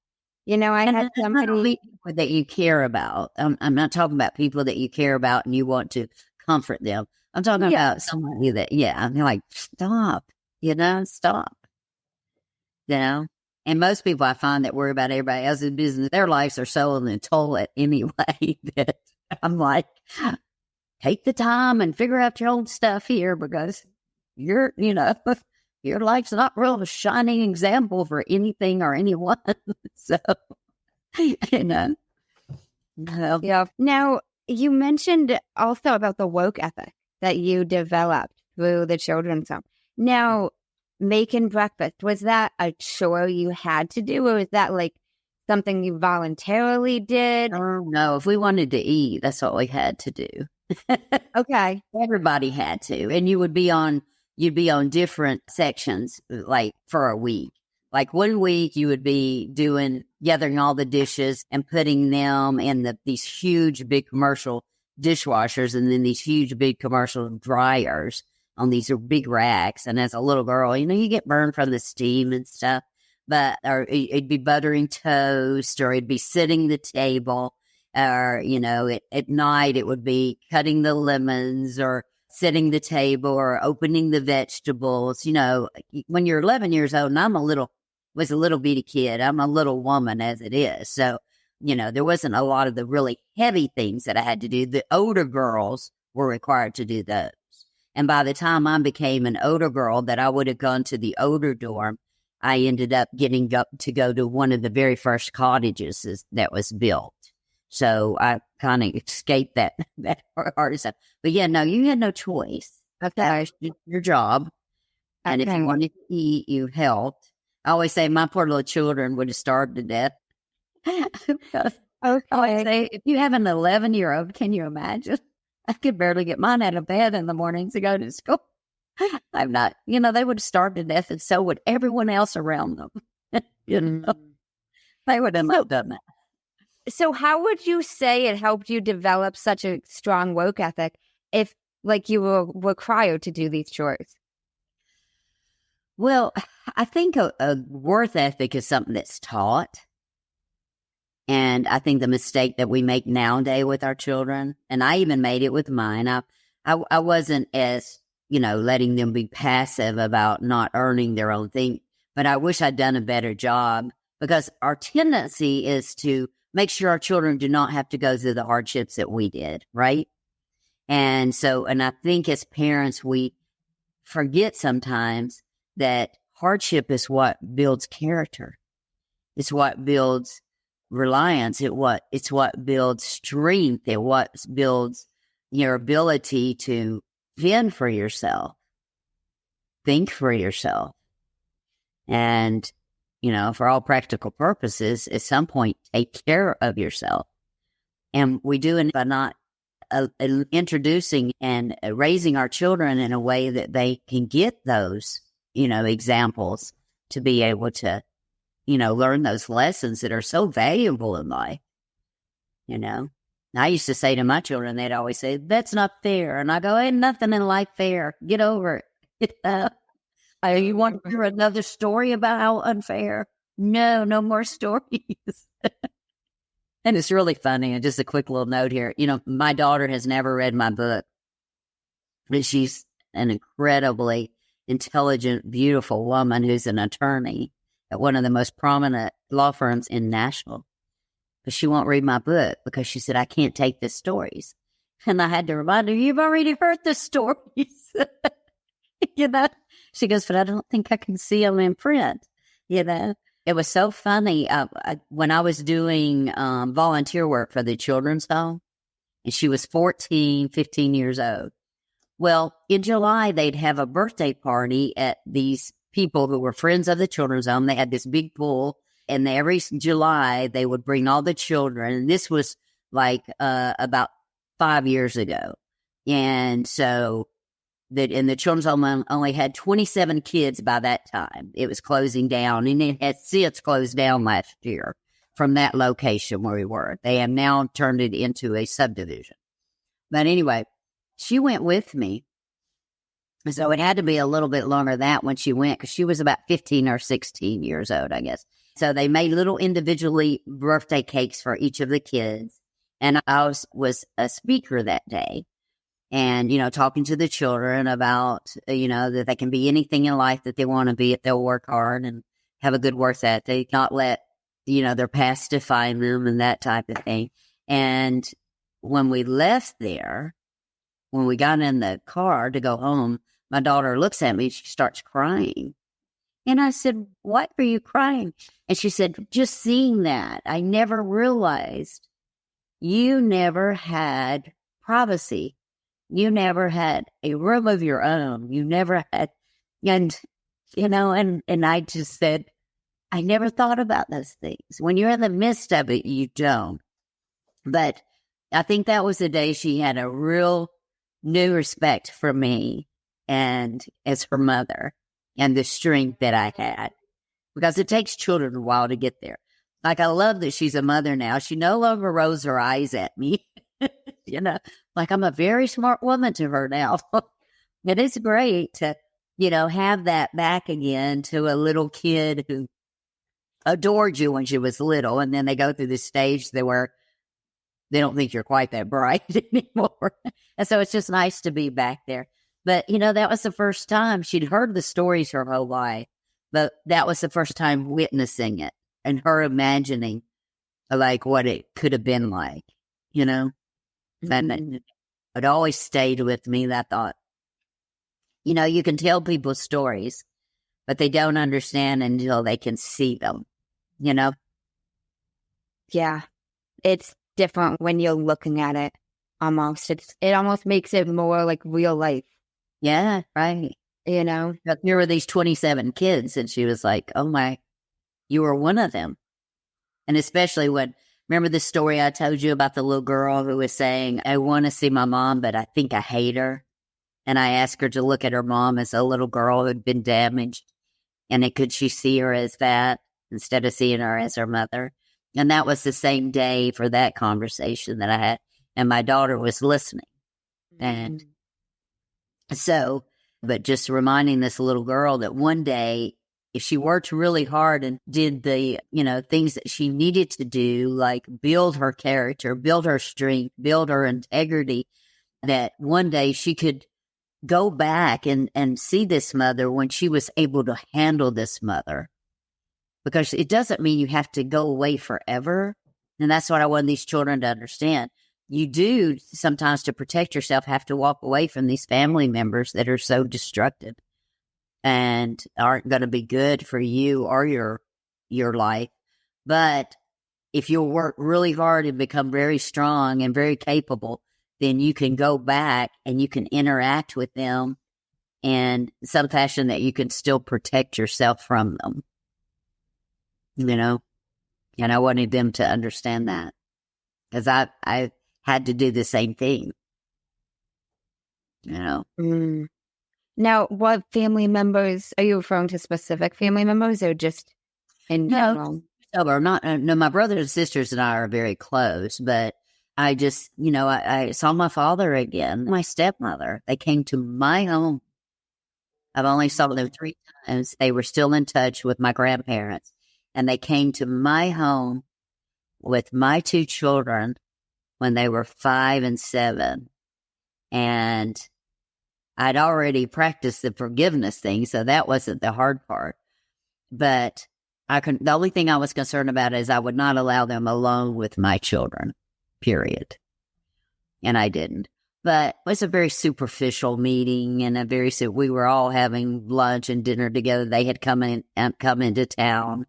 I had somebody that you care about. I'm not talking about people that you care about and you want to comfort them. I'm talking about somebody that, I'm like, stop, stop. And most people I find that worry about everybody else's business, their lives are so in the toilet anyway that I'm like, take the time and figure out your own stuff here, because your life's not real a shining example for anything or anyone. So, Yeah. Now, you mentioned also about the work ethic that you developed through the children's home. Now, making breakfast, was that a chore you had to do, or was that like something you voluntarily did? Oh, no. If we wanted to eat, that's what we had to do. Okay. Everybody had to. And you'd be on different sections, like, for a week. Like 1 week you would be gathering all the dishes and putting them in these huge, big commercial dishwashers and then these huge, big commercial dryers on these big racks. And as a little girl, you get burned from the steam and stuff, or it'd be buttering toast, or it'd be sitting the table, or, at night it would be cutting the lemons or setting the table or opening the vegetables. When you're 11 years old, and was a little bitty kid. I'm a little woman as it is. So, there wasn't a lot of the really heavy things that I had to do. The older girls were required to do those. And by the time I became an older girl that I would have gone to the older dorm, I ended up getting to go to one of the very first cottages that was built. So I kind of escaped that hard stuff. But yeah, no, you had no choice. That was your job. And if you wanted to eat, you helped. I always say my poor little children would have starved to death. I always say, if you have an 11-year-old, can you imagine? I could barely get mine out of bed in the morning to go to school. I'm not, they would have starved to death, and so would everyone else around them. They would have not done that. So how would you say it helped you develop such a strong work ethic if, you were cryo to do these chores? Well, I think a worth ethic is something that's taught. And I think the mistake that we make nowadays with our children, and I even made it with mine, I wasn't as, letting them be passive about not earning their own thing. But I wish I'd done a better job, because our tendency is to make sure our children do not have to go through the hardships that we did, right? And I think as parents, we forget sometimes that hardship is what builds character. It's what builds reliance. It's what builds strength. It what builds your ability to fend for yourself, think for yourself. And, for all practical purposes, at some point, take care of yourself. And we do it by not introducing and raising our children in a way that they can get those examples to be able to, learn those lessons that are so valuable in life. I used to say to my children, they'd always say, "That's not fair." And I go, "Ain't nothing in life fair. Get over it." You want to hear another story about how unfair? No more stories. And it's really funny. And just a quick little note here. My daughter has never read my book. But she's an incredibly intelligent, beautiful woman who's an attorney at one of the most prominent law firms in Nashville. But she won't read my book because she said, "I can't take the stories." And I had to remind her, "You've already heard the stories." She goes, "But I don't think I can see them in print." It was so funny. When I was doing volunteer work for the children's home, and she was 14, 15 years old. Well, in July, they'd have a birthday party at these people who were friends of the children's home. They had this big pool, and every July, they would bring all the children. And this was about 5 years ago. And so the children's home only had 27 kids by that time. It was closing down, and it had since closed down last year from that location where we were. They have now turned it into a subdivision. But anyway, she went with me. So it had to be a little bit longer than that when she went, because she was about 15 or 16 years old, I guess. So they made little individually birthday cakes for each of the kids. And I was a speaker that day. And, talking to the children about, that they can be anything in life that they want to be if they'll work hard and have a good work ethic, not let, their past define them and that type of thing. And when we left there, when we got in the car to go home, my daughter looks at me, she starts crying. And I said, "What are you crying?" And she said, "Just seeing that, I never realized you never had privacy. You never had a room of your own. You never had," and I just said, "I never thought about those things. When you're in the midst of it, you don't." But I think that was the day she had a real new respect for me and as her mother and the strength that I had. because it takes children a while to get there. Like, I love that she's a mother now. She no longer rolls her eyes at me. Like, I'm a very smart woman to her now. It is great to, have that back again to a little kid who adored you when she was little. And then they go through this stage where they don't think you're quite that bright anymore. And so it's just nice to be back there. But, that was the first time she'd heard the stories her whole life. But that was the first time witnessing it and her imagining like what it could have been like, And it always stayed with me, that thought. You can tell people stories, but they don't understand until they can see them, Yeah. It's different when you're looking at it almost. It almost makes it more like real life. Yeah, right. But there were these 27 kids, and she was like, oh my, you were one of them. And especially remember the story I told you about the little girl who was saying, I want to see my mom, but I think I hate her. And I asked her to look at her mom as a little girl who'd been damaged. And could she see her as that instead of seeing her as her mother? And that was the same day for that conversation that I had. And my daughter was listening. And so, but just reminding this little girl that one day, if she worked really hard and did the, things that she needed to do, like build her character, build her strength, build her integrity, that one day she could go back and see this mother when she was able to handle this mother. Because it doesn't mean you have to go away forever. And that's what I want these children to understand. You do sometimes, to protect yourself, have to walk away from these family members that are so destructive and aren't going to be good for you or your life. But if you'll work really hard and become very strong and very capable, then you can go back and you can interact with them in some fashion that you can still protect yourself from them. And I wanted them to understand that, because I had to do the same thing. Now, what family members are you referring to? Specific family members, or just in general? No, my brothers and sisters and I are very close, but I just, I saw my father again, my stepmother. They came to my home. I've only saw them 3 times. They were still in touch with my grandparents, and they came to my home with my 2 children when they were 5 and 7. And I'd already practiced the forgiveness thing, so that wasn't the hard part. But the only thing I was concerned about is I would not allow them alone with my children, period. And I didn't. But it was a very superficial meeting, and we were all having lunch and dinner together. They had come into town,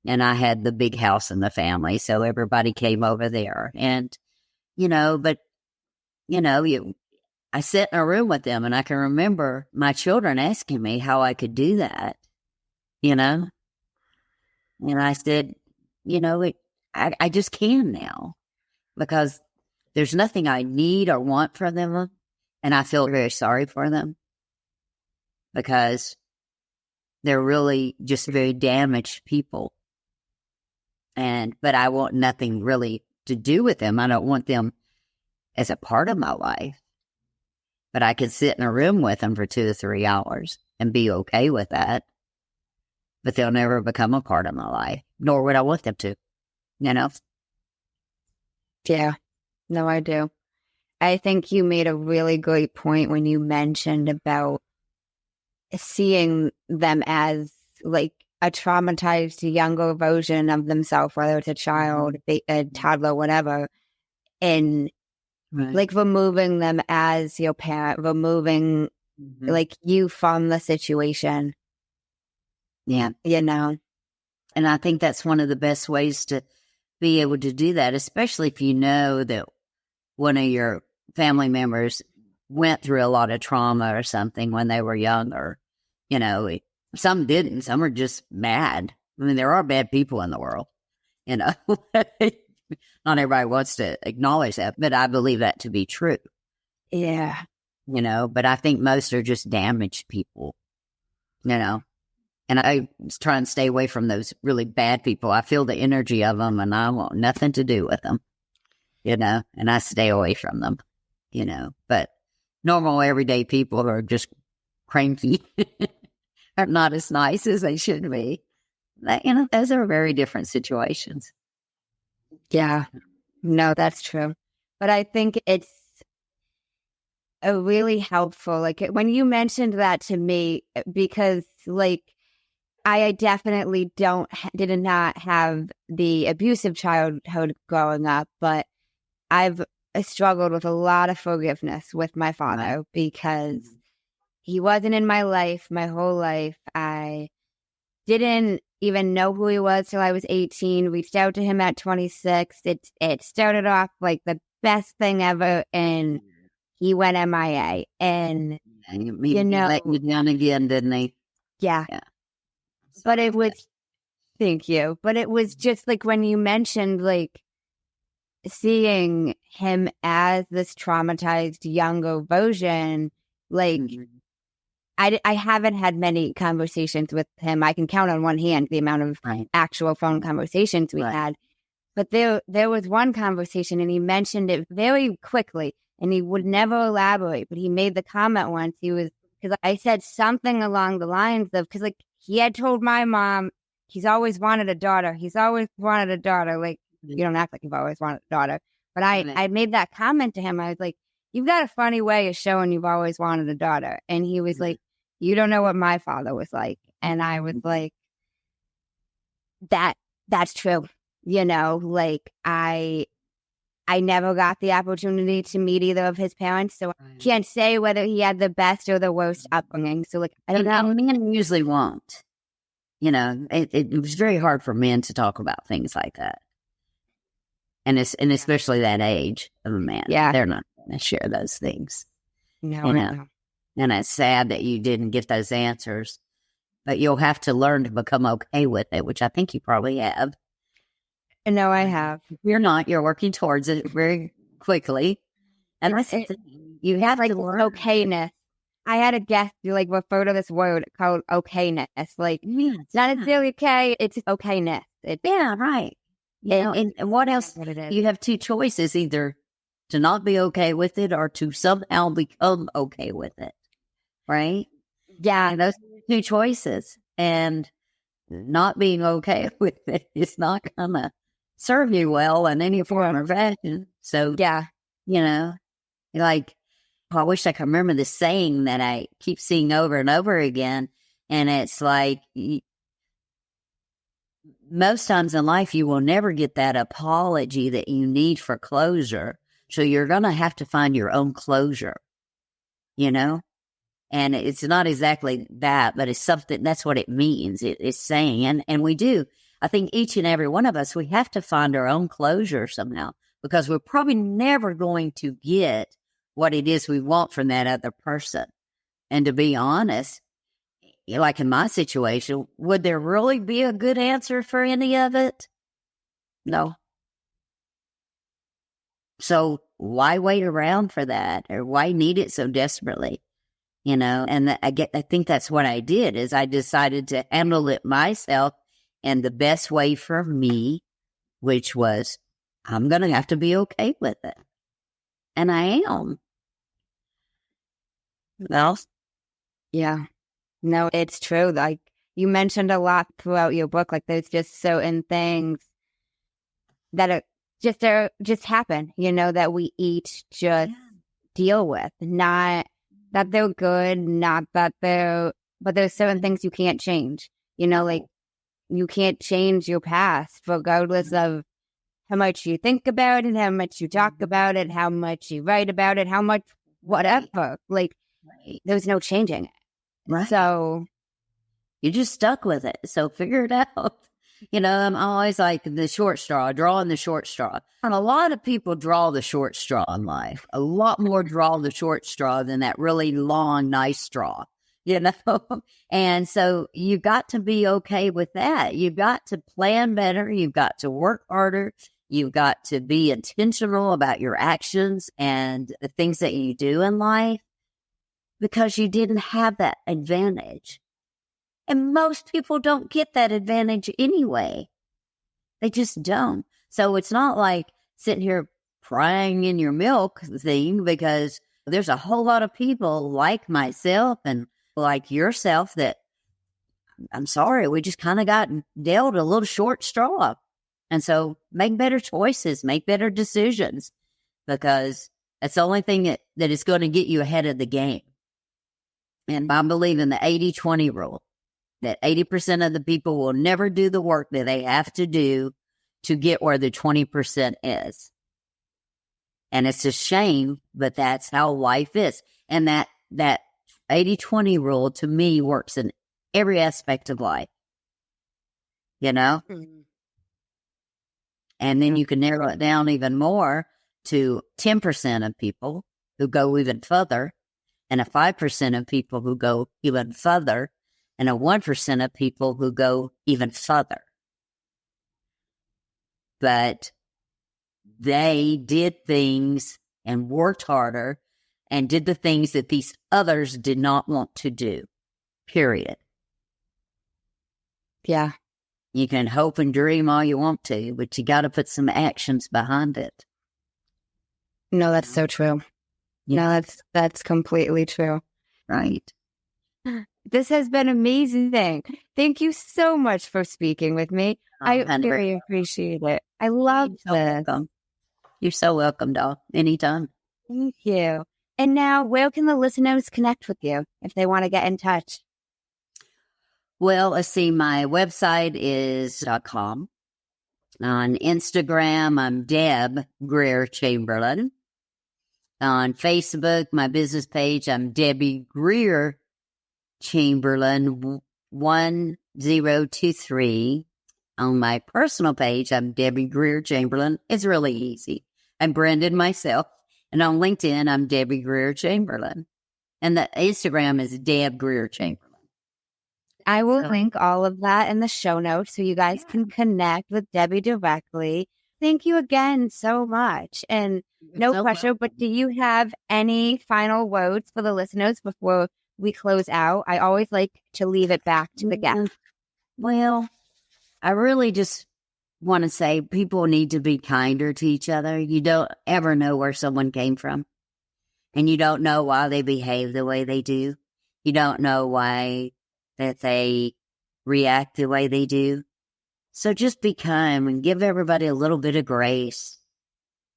and I had the big house in the family, so everybody came over there. And, I sat in a room with them, and I can remember my children asking me how I could do that, And I said, I just can now, because there's nothing I need or want from them. And I feel very sorry for them, because they're really just very damaged people. But I want nothing really to do with them. I don't want them as a part of my life. But I could sit in a room with them for 2 to 3 hours and be okay with that. But they'll never become a part of my life, nor would I want them to, Yeah. No, I do. I think you made a really great point when you mentioned about seeing them as like a traumatized younger version of themselves, whether it's a child, a toddler, whatever, and like removing them as your parent, removing like you from the situation. Yeah. And I think that's one of the best ways to be able to do that, especially if you know that one of your family members went through a lot of trauma or something when they were younger. Some didn't. Some are just mad. I mean, there are bad people in the world, Not everybody wants to acknowledge that, but I believe that to be true. Yeah. But I think most are just damaged people, And I try and stay away from those really bad people. I feel the energy of them and I want nothing to do with them, and I stay away from them, but normal everyday people are just cranky, are not as nice as they should be. Those are very different situations. Yeah, no, that's true. But I think it's a really helpful, like when you mentioned that to me, because like I definitely did not have the abusive childhood growing up, but I've struggled with a lot of forgiveness with my father because he wasn't in my life my whole life. I didn't even know who he was till I was 18, reached out to him at 26. It started off like the best thing ever, and he went MIA. And, He let you down again, didn't he? Yeah. But it was, thank you. But it was just like when you mentioned like seeing him as this traumatized younger version, like I haven't had many conversations with him. I can count on one hand the amount of actual phone conversations we had. But there was one conversation, and he mentioned it very quickly, and he would never elaborate. But he made the comment once. Because I said something along the lines of, because like he had told my mom, he's always wanted a daughter. He's always wanted a daughter. Like, you don't act like you've always wanted a daughter. But I made that comment to him. I was like, you've got a funny way of showing you've always wanted a daughter. And he was like, you don't know what my father was like. And I was like, that's true. Like I never got the opportunity to meet either of his parents. So I can't say whether he had the best or the worst upbringing. So like, I don't know. Men usually won't. It was very hard for men to talk about things like that. And especially that age of a man. Yeah. They're not going to share those things. No, no. And it's sad that you didn't get those answers, but you'll have to learn to become okay with it, which I think you probably have. No, I have. You're not. You're working towards it very quickly. And you have like to learn. Okayness. I had a guest like refer to this word called okayness. Like, it's not necessarily okay, it's okayness. Right. And what else? What it is. You have two choices, either to not be okay with it or to somehow become okay with it. Right? Yeah. And those are two choices. And not being okay with it is not going to serve you well in any form or fashion. So, like, I wish I could remember the saying that I keep seeing over and over again. And it's like, most times in life, you will never get that apology that you need for closure. So you're going to have to find your own closure, And it's not exactly that, but it's something, that's what it means. It's saying, and we do. I think each and every one of us, we have to find our own closure somehow, because we're probably never going to get what it is we want from that other person. And to be honest, like in my situation, would there really be a good answer for any of it? No. So why wait around for that, or why need it so desperately? And I think that's what I did, is I decided to handle it myself, and the best way for me, which was, I'm going to have to be okay with it. And I am. Well, yeah. No, it's true. Like you mentioned a lot throughout your book, like there's just certain things that are just happen, that we each just deal with. Not that they're good, not that but there's certain things you can't change. Like you can't change your past regardless of how much you think about it, how much you talk about it, how much you write about it, how much whatever. Like there's no changing it. Right. So you're just stuck with it. So figure it out. I'm always like the short straw, drawing the short straw. And a lot of people draw the short straw in life. A lot more draw the short straw than that really long, nice straw, And so you've got to be okay with that. You've got to plan better. You've got to work harder. You've got to be intentional about your actions and the things that you do in life, because you didn't have that advantage. And most people don't get that advantage anyway. They just don't. So it's not like sitting here crying in your milk thing, because there's a whole lot of people like myself and like yourself that, I'm sorry, we just kind of got dealt a little short straw. And so make better choices, make better decisions, because that's the only thing that is going to get you ahead of the game. And I believe in the 80-20 rule, that 80% of the people will never do the work that they have to do to get where the 20% is. And it's a shame, but that's how life is. And that 80-20 rule to me works in every aspect of life, you know? Mm-hmm. And then you can narrow it down even more to 10% of people who go even further, and a 5% of people who go even further, and a 1% of people who go even further. But they did things and worked harder and did the things that these others did not want to do, period. Yeah. You can hope and dream all you want to, but you got to put some actions behind it. No, that's so true. Yeah. No, that's completely true. Right. This has been amazing. Thank you so much for speaking with me. I very appreciate it. I love this. Welcome. You're so welcome, doll. Anytime. Thank you. And now, where can the listeners connect with you if they want to get in touch? Well, let's see. My website is .com. On Instagram, I'm Deb Greer Chamberlain. On Facebook, my business page, I'm Debbie Greer Chamberlain 1023. On my personal page, I'm Debbie Greer Chamberlain. It's really easy. I'm branded myself. And on LinkedIn, I'm Debbie Greer Chamberlain. And the Instagram is Deb Greer Chamberlain. I will link all of that in the show notes so you guys can connect with Debbie directly. Thank you again so much. And no pressure, but do you have any final words for the listeners before we close out? I always like to leave it back to the guest. Well, I really just want to say people need to be kinder to each other. You don't ever know where someone came from, and you don't know why they behave the way they do. You don't know why that they react the way they do. So just be kind and give everybody a little bit of grace,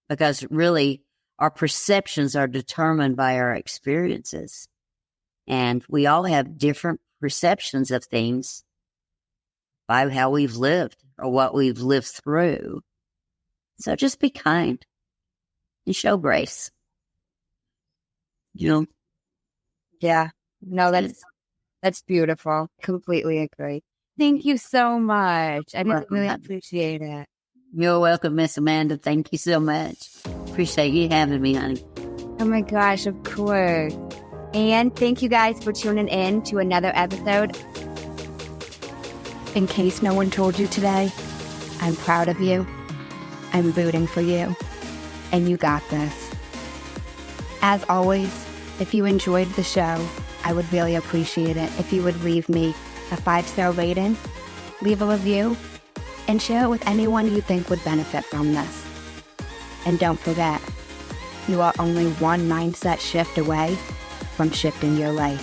because really our perceptions are determined by our experiences. And we all have different perceptions of things by how we've lived or what we've lived through. So just be kind and show grace. You know? Yeah. No, that's beautiful. Completely agree. Thank you so much. I really appreciate it. You're welcome, Miss Amanda. Thank you so much. Appreciate you having me, honey. Oh my gosh, of course. And thank you guys for tuning in to another episode. In case no one told you today, I'm proud of you. I'm rooting for you. And you got this. As always, if you enjoyed the show, I would really appreciate it if you would leave me a 5-star rating, leave a review, and share it with anyone you think would benefit from this. And don't forget, you are only one mindset shift away from shifting your life.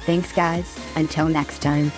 Thanks, guys. Until next time.